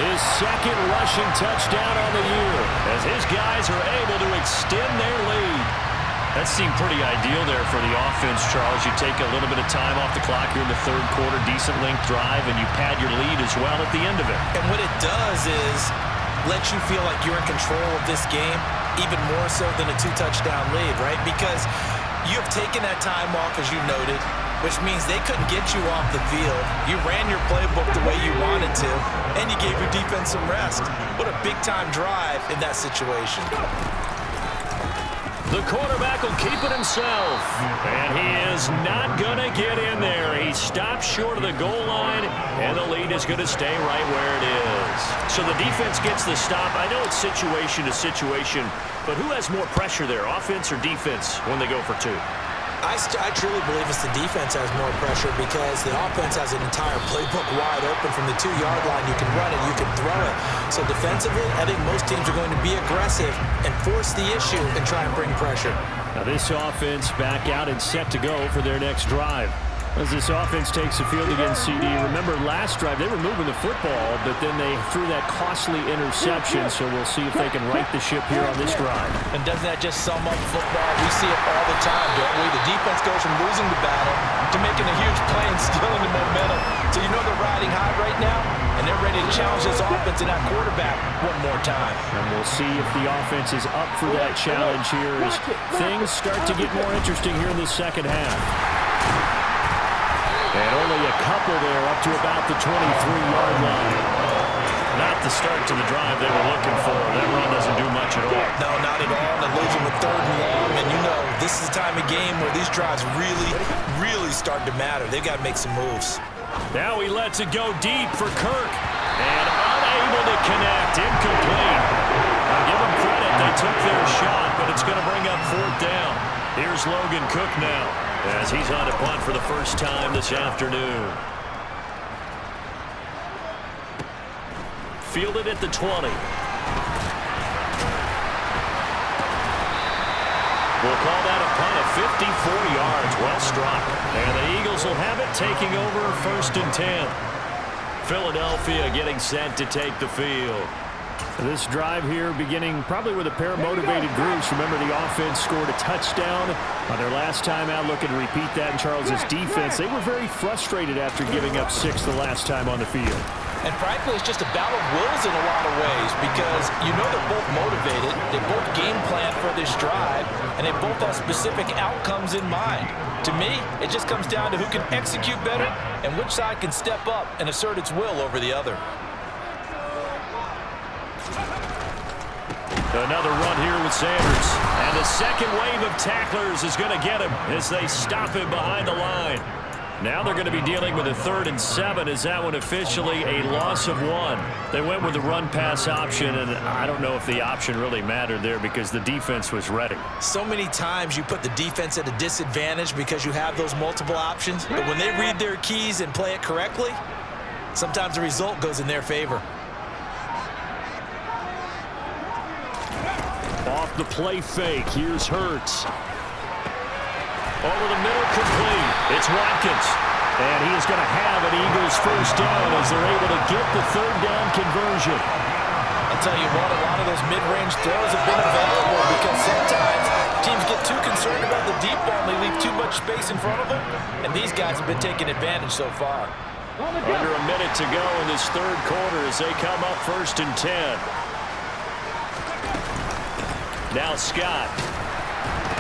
his 2nd rushing touchdown on the year, as his guys are able to extend their lead. That seemed pretty ideal there for the offense, Charles. You take a little bit of time off the clock here in the 3rd quarter, decent length drive, and you pad your lead as well at the end of it. And what it does is let you feel like you're in control of this game, even more so than a 2-touchdown lead, right? Because you have taken that time off, as you noted, which means they couldn't get you off the field. You ran your playbook the way you wanted to, and you gave your defense some rest. What a big-time drive in that situation. The quarterback will keep it himself, and he is not going to get in there. He stops short of the goal line, and the lead is going to stay right where it is. So the defense gets the stop. I know it's situation to situation, but who has more pressure there, offense or defense, when they go for 2? I truly believe it's the defense has more pressure because the offense has an entire playbook wide open from the 2-yard line. You can run it, you can throw it. So defensively, I think most teams are going to be aggressive and force the issue and try and bring pressure. Now this offense back out and set to go for their next drive. As this offense takes the field against CD, remember last drive they were moving the football, but then they threw that costly interception, so we'll see if they can right the ship here on this drive. And doesn't that just sum up football? We see it all the time, don't we? The defense goes from losing the battle to making a huge play and stealing the momentum. So you know they're riding high right now, and they're ready to challenge this offense and that quarterback one more time. And we'll see if the offense is up for that challenge here as things start to get more interesting here in the 2nd half. And only a couple there up to about the 23-yard line. Not the start to the drive they were looking for. That run doesn't do much at all. No, not at all. They're losing with 3rd and long, and you know this is the time of game where these drives really start to matter. They've got to make some moves. Now he lets it go deep for Kirk. And unable to connect. Incomplete. I'll give them credit. They took their shot, but it's going to bring up 4th down. Here's Logan Cook now, as he's on a punt for the first time this afternoon. Fielded at the 20. We'll call that a punt of 54 yards. Well struck. And the Eagles will have it, taking over 1st and 10. Philadelphia getting set to take the field. This drive here beginning probably with a pair of motivated groups. Remember, the offense scored a touchdown on their last time out. Looking to repeat that in Charles's defense. They were very frustrated after giving up 6 the last time on the field. And frankly, it's just a battle of wills in a lot of ways because you know they're both motivated, they both game plan for this drive, and they both have specific outcomes in mind. To me, it just comes down to who can execute better and which side can step up and assert its will over the other. Another run here with Sanders. And the second wave of tacklers is going to get him as they stop him behind the line. Now they're going to be dealing with a 3rd and 7. Is that one officially a loss of 1? They went with the run-pass option, and I don't know if the option really mattered there because the defense was ready. So many times you put the defense at a disadvantage because you have those multiple options, but when they read their keys and play it correctly, sometimes the result goes in their favor. Off the play fake, here's Hurts. Over the middle, complete. It's Watkins. And he is going to have an Eagles first down as they're able to get the 3rd down conversion. I'll tell you what, a lot of those mid-range throws have been available because sometimes teams get too concerned about the deep ball and they leave too much space in front of them, and these guys have been taking advantage so far. Under a minute to go in this 3rd quarter as they come up 1st and 10. Now Scott.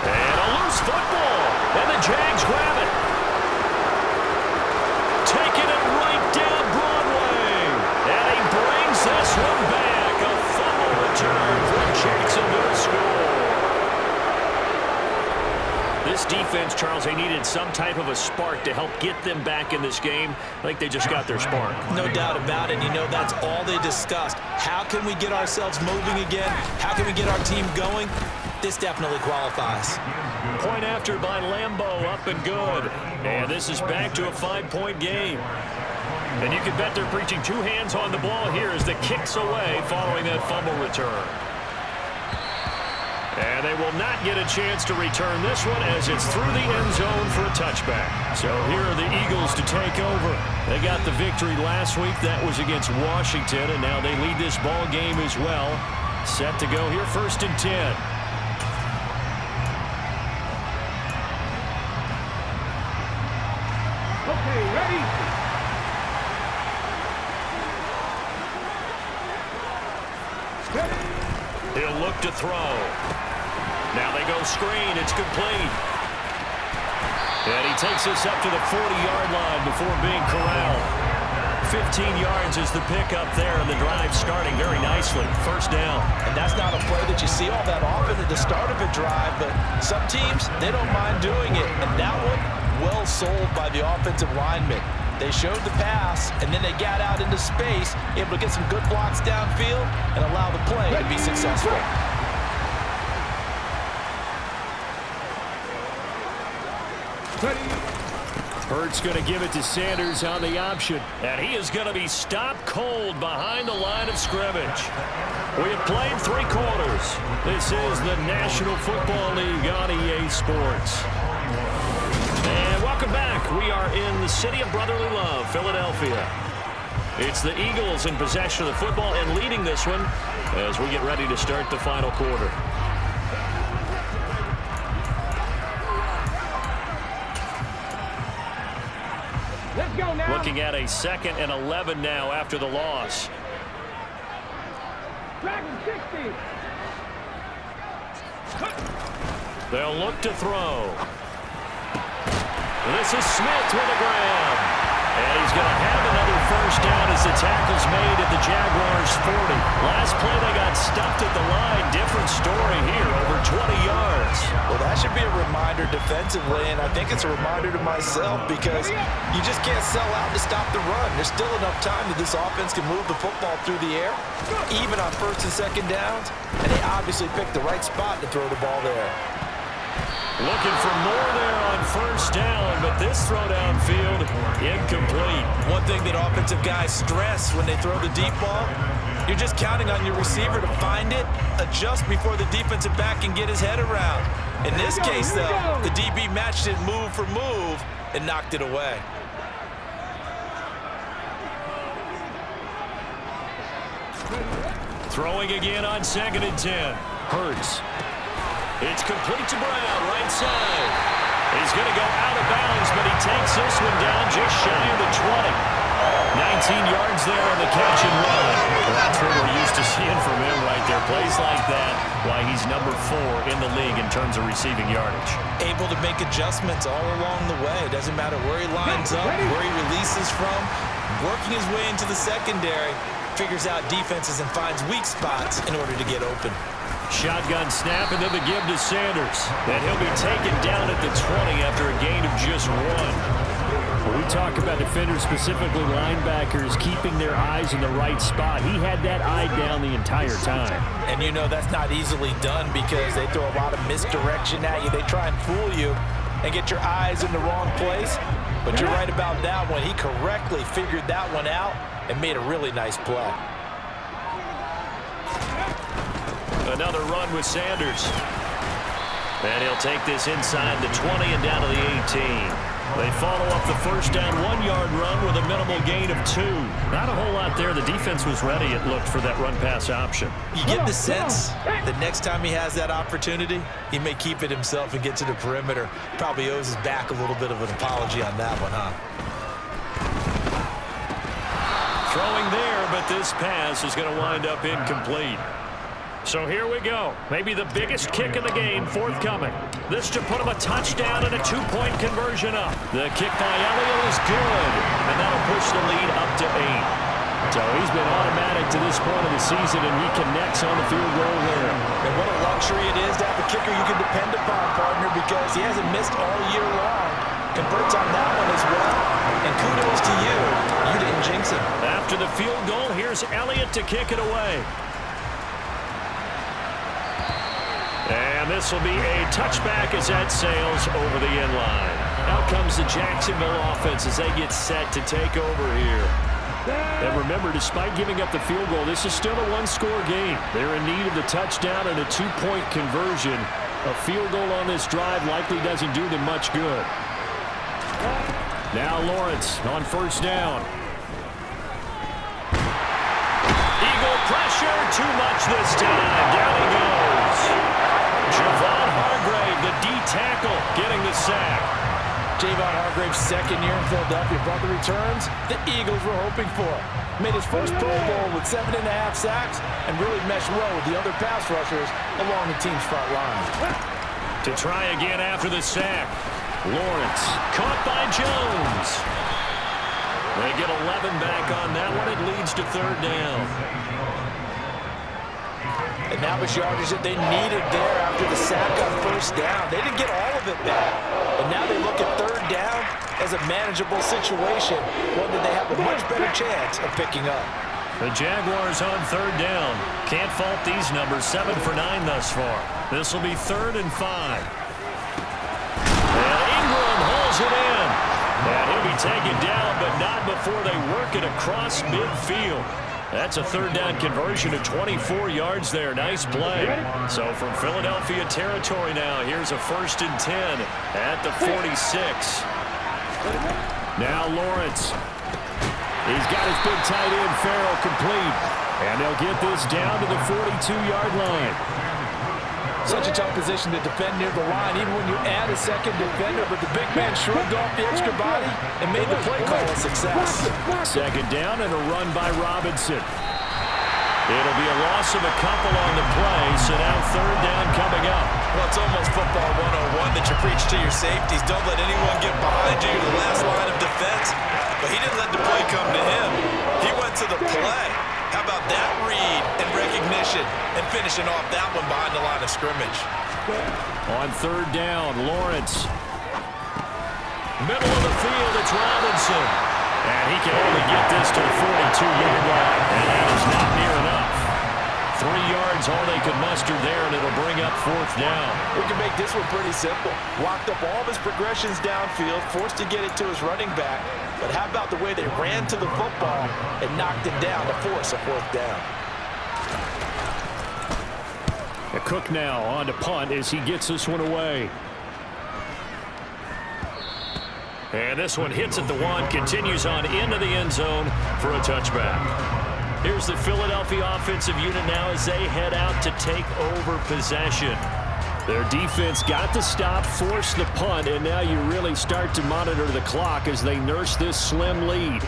And a loose football. And the Jags grab it. Taking it right down Broadway. This defense, Charles, they needed some type of a spark to help get them back in this game. I think they just got their spark. No doubt about it. You know, that's all they discussed. How can we get ourselves moving again? How can we get our team going? This definitely qualifies. Point after by Lambeau, up and good. And this is back to a 5-point game. And you can bet they're preaching two hands on the ball here as the kick's away following that fumble return. And they will not get a chance to return this one as it's through the end zone for a touchback. So here are the Eagles to take over. They got the victory last week. That was against Washington, and now they lead this ball game as well. Set to go here, 1st and 10. Okay, ready? He'll look to throw. Now they go screen. It's complete. And he takes us up to the 40-yard line before being corralled. 15 yards is the pickup there, and the drive starting very nicely. 1st down. And that's not a play that you see all that often at the start of a drive, but some teams, they don't mind doing it. And that one, well sold by the offensive lineman. They showed the pass, and then they got out into space, able to get some good blocks downfield and allow the play to be successful. Hurts going to give it to Sanders on the option. And he is going to be stopped cold behind the line of scrimmage. We have played 3 quarters. This is the National Football League on EA Sports. And welcome back. We are in the city of brotherly love, Philadelphia. It's the Eagles in possession of the football and leading this one as we get ready to start the final quarter. Let's go now. Looking at a 2nd and 11 now after the loss. Dragon 60. They'll look to throw. This is Smith with a grab. And he's going to have another 1st down as the tackle's made at the Jaguars 40. Last play they got stuffed at the line. Different story here, over 20 yards. Well, that should be a reminder defensively, and I think it's a reminder to myself because you just can't sell out to stop the run. There's still enough time that this offense can move the football through the air, even on 1st and 2nd downs, and they obviously picked the right spot to throw the ball there. Looking for more there on 1st down, but this throw downfield, incomplete. One thing that offensive guys stress when they throw the deep ball, you're just counting on your receiver to find it, adjust before the defensive back can get his head around. In this case, though, the DB matched it move for move and knocked it away. Throwing again on 2nd and 10. Hurts. It's complete to Brown, right side. He's going to go out of bounds, but he takes this one down just shy of the 20. 19 yards there on the catch and run. That's what we're used to seeing from him right there. Plays like that, why he's number 4 in the league in terms of receiving yardage. Able to make adjustments all along the way. Doesn't matter where he lines up, where he releases from. Working his way into the secondary, figures out defenses and finds weak spots in order to get open. Shotgun snap and then the give to Sanders. And he'll be taken down at the 20 after a gain of just 1. When we talk about defenders, specifically linebackers, keeping their eyes in the right spot, he had that eye down the entire time. And you know that's not easily done because they throw a lot of misdirection at you. They try and fool you and get your eyes in the wrong place. But you're right about that one. He correctly figured that one out and made a really nice play. Another run with Sanders. And he'll take this inside the 20 and down to the 18. They follow up the 1st down 1-yard run with a minimal gain of 2. Not a whole lot there. The defense was ready, it looked, for that run-pass option. You get the sense that next time he has that opportunity, he may keep it himself and get to the perimeter. Probably owes his back a little bit of an apology on that one, huh? Throwing there, but this pass is going to wind up incomplete. So here we go. Maybe the biggest kick in the game forthcoming. This to put him a touchdown and a 2-point conversion up. The kick by Elliott is good, and that'll push the lead up to 8. So he's been automatic to this point of the season, and he connects on the field goal there. And what a luxury it is to have a kicker you can depend upon, partner, because he hasn't missed all year long. Converts on that one as well. And kudos to you. You didn't jinx him. After the field goal, here's Elliott to kick it away. And this will be a touchback as that sails over the end line. Out comes the Jacksonville offense as they get set to take over here. And remember, despite giving up the field goal, this is still a one-score game. They're in need of the touchdown and a two-point conversion. A field goal on this drive likely doesn't do them much good. Now Lawrence on first down. Eagle pressure, too much this time. Down he goes. Javon Hargrave, the D tackle, getting the sack. Javon Hargrave's second year in Philadelphia brought the returns the Eagles were hoping for. Made his first Pro Bowl with 7.5 sacks and really meshed well with the other pass rushers along the team's front line. To try again after the sack. Lawrence caught by Jones. They get 11 back on that one. It leads to third down. And now it's yardage that they needed there after the sack on first down. They didn't get all of it back. But now they look at third down as a manageable situation, one that they have a much better chance of picking up. The Jaguars on third down. Can't fault these numbers. 7 for 9 thus far. This will be 3rd and 5. And Ingram hauls it in. And he'll be taken down, but not before they work it across midfield. That's a third down conversion to 24 yards there. Nice play. So from Philadelphia territory now, here's a 1st and 10 at the 46. Now Lawrence. He's got his big tight end, Farrell, complete. And they'll get this down to the 42-yard line. Such a tough position to defend near the line, even when you add a second defender, but the big man shrugged off the extra body and made the play call a success. Second down and a run by Robinson. It'll be a loss of a couple on the play, so now third down coming up. Well, it's almost football 101 that you preach to your safeties. Don't let anyone get behind you to the last line of defense. But he didn't let the play come to him. He went to the play. How about that read and recognition and finishing off that one behind the line of scrimmage? On third down, Lawrence. Middle of the field, it's Robinson. And he can only get this to the 42-yard line. And that is not near enough. 3 yards, all they could muster there, and it'll bring up 4th down. We can make this one pretty simple. Locked up all of his progressions downfield, forced to get it to his running back. But how about the way they ran to the football and knocked him down to force a 4th down? Cook now on to punt as he gets this one away. And this one hits at the 1, continues on into the end zone for a touchback. Here's the Philadelphia offensive unit now as they head out to take over possession. Their defense got the stop, forced the punt, and now you really start to monitor the clock as they nurse this slim lead.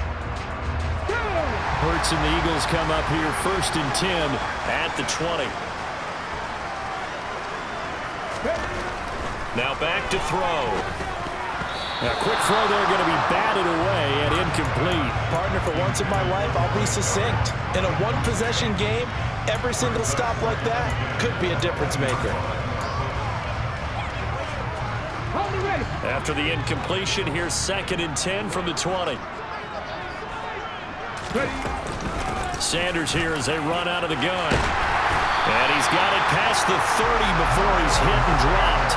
Hurts and the Eagles come up here 1st and 10 at the 20. Now back to throw. A quick throw there going to be batted away and incomplete. Partner, for once in my life, I'll be succinct. In a one-possession game, every single stop like that could be a difference maker. After the incompletion, here's 2nd and 10 from the 20. Sanders here as they run out of the gun. And he's got it past the 30 before he's hit and dropped.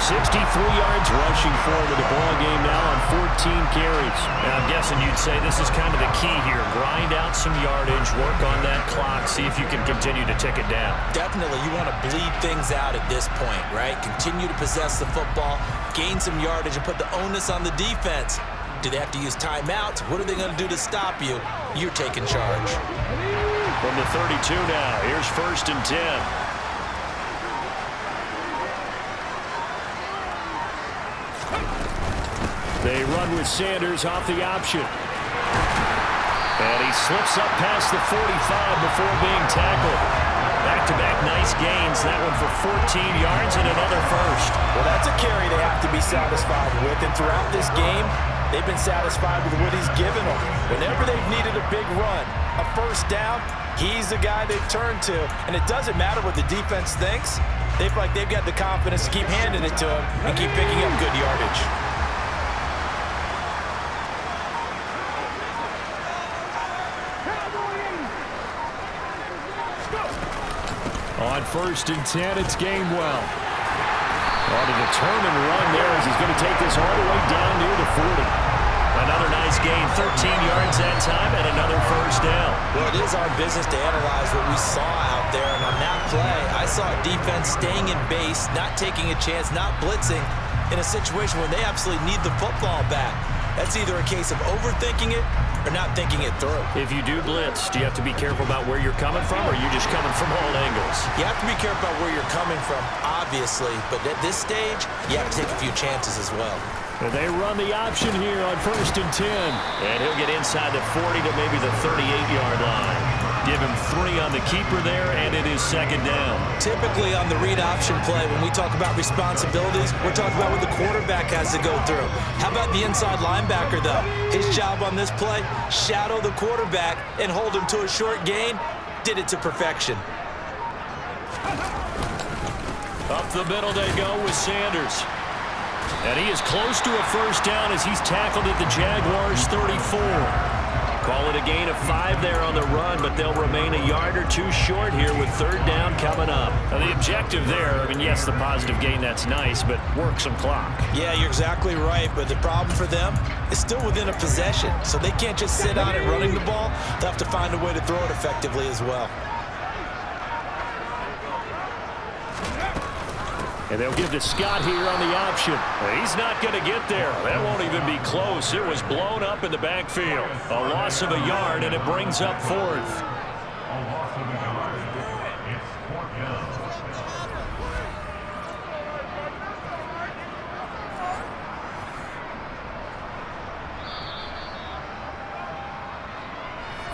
63 yards rushing forward to the ball game now on 14 carries. Now I'm guessing you'd say this is kind of the key here. Grind out some yardage, work on that clock, see if you can continue to tick it down. Definitely, you want to bleed things out at this point, right? Continue to possess the football, gain some yardage, and put the onus on the defense. Do they have to use timeouts? What are they going to do to stop you? You're taking charge. From the 32 now, here's 1st and 10. They run with Sanders off the option. And he slips up past the 45 before being tackled. Back-to-back nice gains. That one for 14 yards and another first. Well, that's a carry they have to be satisfied with. And throughout this game, they've been satisfied with what he's given them. Whenever they've needed a big run, a first down, he's the guy they've turned to. And it doesn't matter what the defense thinks. They feel like they've got the confidence to keep handing it to him and keep picking up good yardage. On 1st and 10, it's Gainwell. On a determined run there as he's going to take this all the way down near the 40. Another nice gain, 13 yards that time, and another first down. Well, it is our business to analyze what we saw out there, and on that play, I saw a defense staying in base, not taking a chance, not blitzing, in a situation where they absolutely need the football back. That's either a case of overthinking it or not thinking it through. If you do blitz, do you have to be careful about where you're coming from, or are you just coming from all angles? You have to be careful about where you're coming from, obviously, but at this stage, you have to take a few chances as well. And they run the option here on 1st and 10. And he'll get inside the 40 to maybe the 38-yard line. Give him 3 on the keeper there, and it is 2nd down. Typically on the read option play, when we talk about responsibilities, we're talking about what the quarterback has to go through. How about the inside linebacker, though? His job on this play, shadow the quarterback and hold him to a short gain. Did it to perfection. Up the middle they go with Sanders. And he is close to a first down as he's tackled at the Jaguars' 34. Call it a gain of 5 there on the run, but they'll remain a yard or 2 short here with 3rd down coming up. Now the objective there, I mean, yes, the positive gain, that's nice, but work some clock. Yeah, you're exactly right, but the problem for them is still within a possession, so they can't just sit on it running the ball. They'll have to find a way to throw it effectively as well. And they'll give to Scott here on the option. He's not going to get there. That won't even be close. It was blown up in the backfield. A loss of a yard, and it brings up 4th.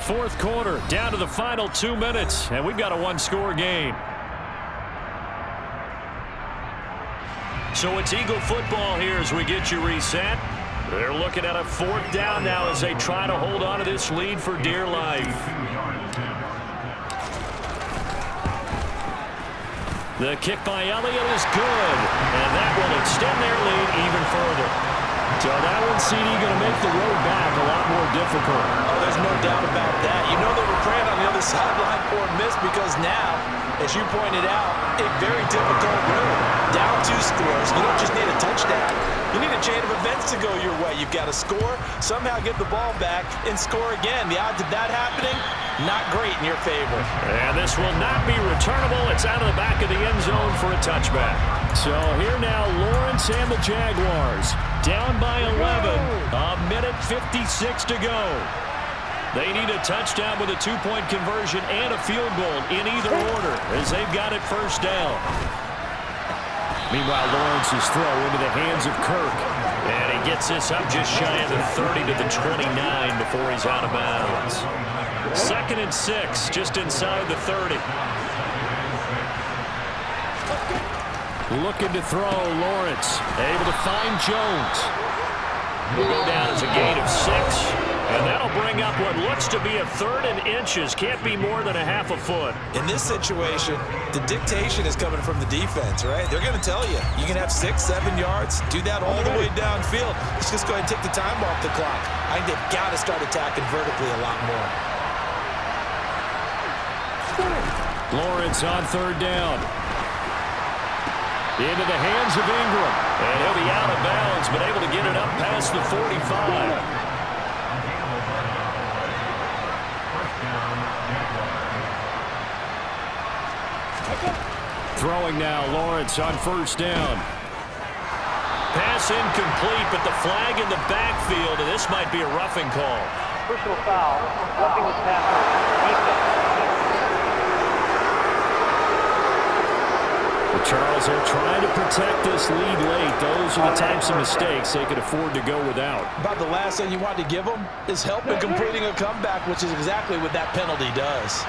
Fourth quarter, down to the final 2 minutes, and we've got a 1-score game. So it's Eagle football here as we get you reset. They're looking at a 4th down now as they try to hold on to this lead for dear life. The kick by Elliott is good, and that will extend their lead even further. So that one, CD, going to make the road back a lot more difficult. Oh, there's no doubt about that. You know they were praying on the other sideline for a miss because now, as you pointed out, a very difficult road. Down 2 scores. You don't just need a touchdown. You need a chain of events to go your way. You've got to score, somehow get the ball back, and score again. The odds of that happening, not great in your favor. And this will not be returnable. It's out of the back of the end zone for a touchback. So here now, Lawrence and the Jaguars down by 11. A minute 56 to go. They need a touchdown with a 2-point conversion and a field goal in either order as they've got it first down. Meanwhile, Lawrence's throw into the hands of Kirk. And he gets this up just shy of the 30 to the 29 before he's out of bounds. 2nd and 6, just inside the 30. Looking to throw, Lawrence. Able to find Jones. Will go down as a gain of 6. And that'll bring up what looks to be a 3rd and inches. Can't be more than a half a foot. In this situation, the dictation is coming from the defense, right? They're going to tell you, you can have 6, 7 yards, do that all the way downfield. Let's just go ahead and take the time off the clock. I think they've got to start attacking vertically a lot more. Lawrence on 3rd down. Into the hands of Ingram. And he'll be out of bounds, but able to get it up past the 45. Throwing now, Lawrence on 1st down. Pass incomplete, but the flag in the backfield, and this might be a roughing call. Personal foul, roughing the passer, But Charles, they're trying to protect this lead late. Those are the types of mistakes they could afford to go without. About the last thing you want to give them is help in completing a comeback, which is exactly what that penalty does.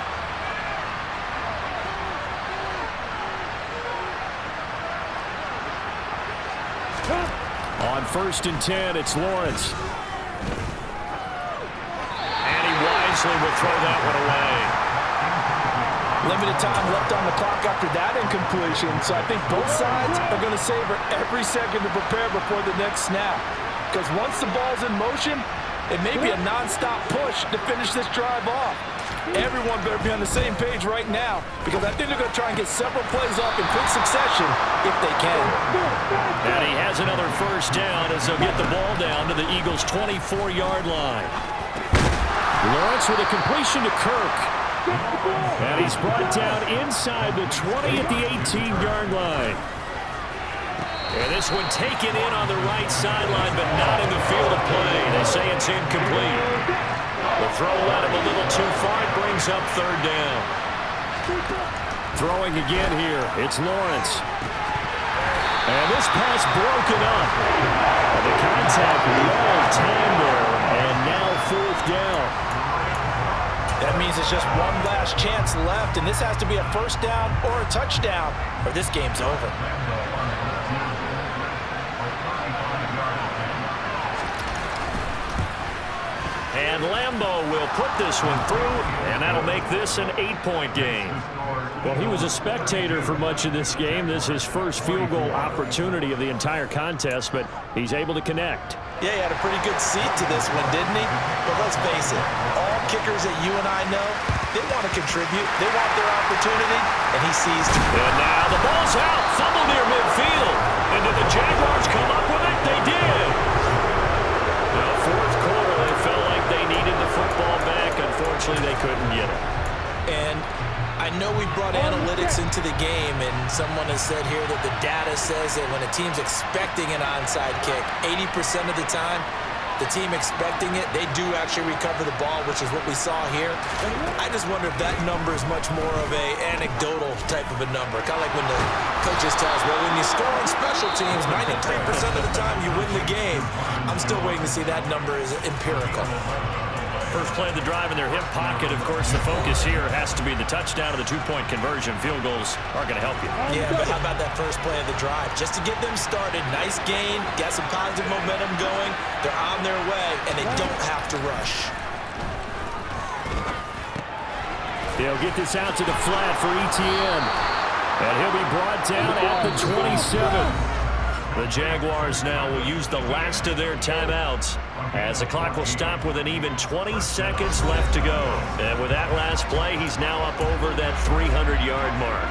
On 1st and 10, it's Lawrence. And he wisely will throw that one away. Limited time left on the clock after that incompletion, so I think both sides are going to savor every second to prepare before the next snap. Because once the ball's in motion, it may be a non-stop push to finish this drive off. Everyone better be on the same page right now, because I think they're going to try and get several plays off in quick succession if they can. And he has another first down as they'll get the ball down to the Eagles' 24-yard line. Lawrence with a completion to Kirk. And he's brought down inside the 20 at the 18-yard line. And this one taken in on the right sideline, but not in the field of play. They say it's incomplete. The throw led him a little too far. It brings up 3rd down. Throwing again here. It's Lawrence. And this pass broken up. And the contact well timed there. And now 4th down. That means it's just one last chance left, and this has to be a first down or a touchdown, or this game's over. And Lambeau will put this one through, and that'll make this an 8-point game. Well, he was a spectator for much of this game. This is his first field goal opportunity of the entire contest, but he's able to connect. Yeah, he had a pretty good seat to this one, didn't he? But let's face it, all kickers that you and I know, they want to contribute. They want their opportunity, and he seized it. And now the ball's out. Fumble near midfield. And did the Jaguars come up with it? They did. Now, 4th quarter, they felt like they needed the football back. Unfortunately, they couldn't get it. And I know we brought analytics into the game, and someone has said here that the data says that when a team's expecting an onside kick, 80% of the time, the team expecting it, they do actually recover the ball, which is what we saw here. I just wonder if that number is much more of a anecdotal type of a number. Kind of like when the coaches tell us, well, when you score on special teams, 93% of the time you win the game. I'm still waiting to see that number is empirical. First play of the drive in their hip pocket. Of course, the focus here has to be the touchdown of the 2-point conversion. Field goals are going to help you. Yeah, but how about that first play of the drive? Just to get them started, nice gain, got some positive momentum going. They're on their way, and they don't have to rush. They'll get this out to the flat for Etienne. And he'll be brought down at the 27. The Jaguars now will use the last of their timeouts as the clock will stop with an even 20 seconds left to go. And with that last play, he's now up over that 300-yard mark.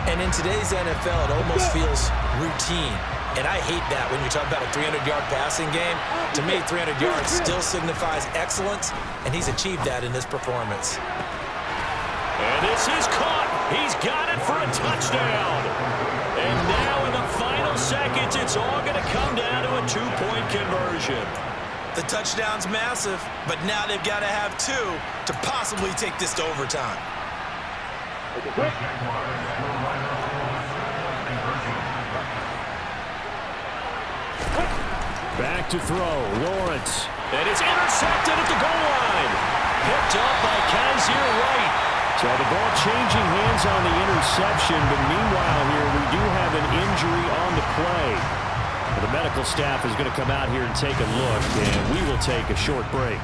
And in today's NFL, it almost feels routine. And I hate that when you talk about a 300-yard passing game. To me, 300 yards still signifies excellence, and he's achieved that in this performance. And this is caught. He's got it for a touchdown. And now in the final seconds, it's all going to come down to a 2-point conversion. The touchdown's massive, but now they've got to have 2 to possibly take this to overtime. Back to throw, Lawrence. And it's intercepted at the goal line. Picked up by Kaiser Wright. So the ball changing hands on the interception, but meanwhile here we do have an injury on the play. The medical staff is going to come out here and take a look, and we will take a short break.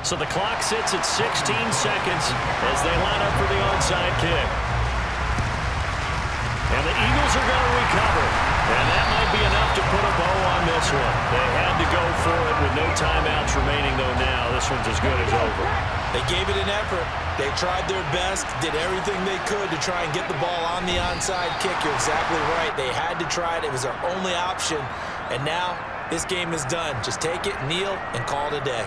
So the clock sits at 16 seconds as they line up for the onside kick. And the Eagles are going to recover. And that might be enough to put a bow on this one. They had to go for it with no timeouts remaining, though now this one's as good as over. They gave it an effort. They tried their best, did everything they could to try and get the ball on the onside kick. You're exactly right. They had to try it. It was their only option. And now this game is done. Just take it, kneel, and call it a day.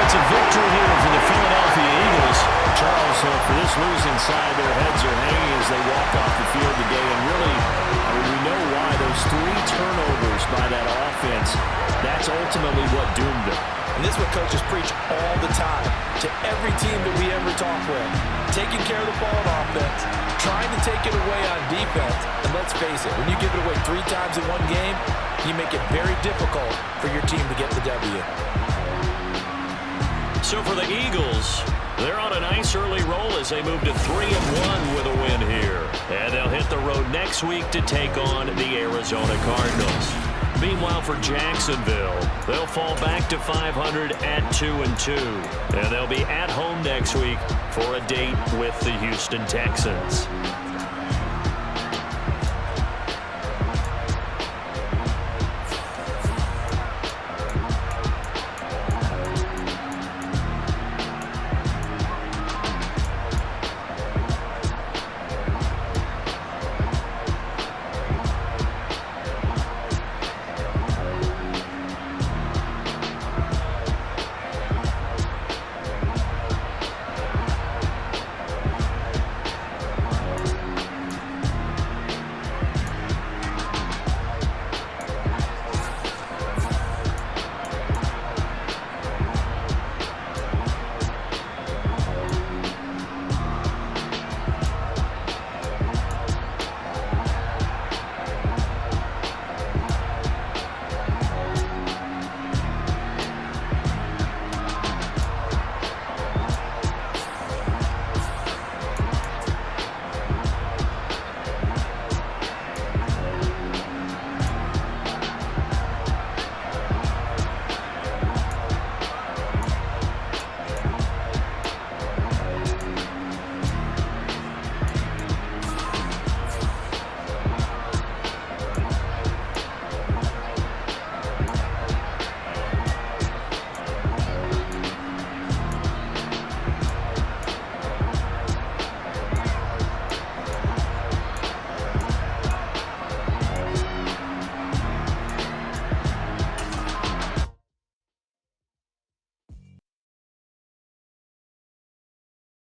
It's a victory here for the Philadelphia Eagles. Charles, for this losing side, their heads are hanging as they walk off the field today. And really, I mean, we know why. Those 3 turnovers by that offense, that's ultimately what doomed them. And this is what coaches preach all the time to every team that we ever talk with. Taking care of the ball on offense, trying to take it away on defense. And let's face it, when you give it away 3 times in one game, you make it very difficult for your team to get the W. So for the Eagles, they're on a nice early roll as they move to 3-1 with a win here. And they'll hit the road next week to take on the Arizona Cardinals. Meanwhile, for Jacksonville, they'll fall back to 500 at 2-2. And they'll be at home next week for a date with the Houston Texans.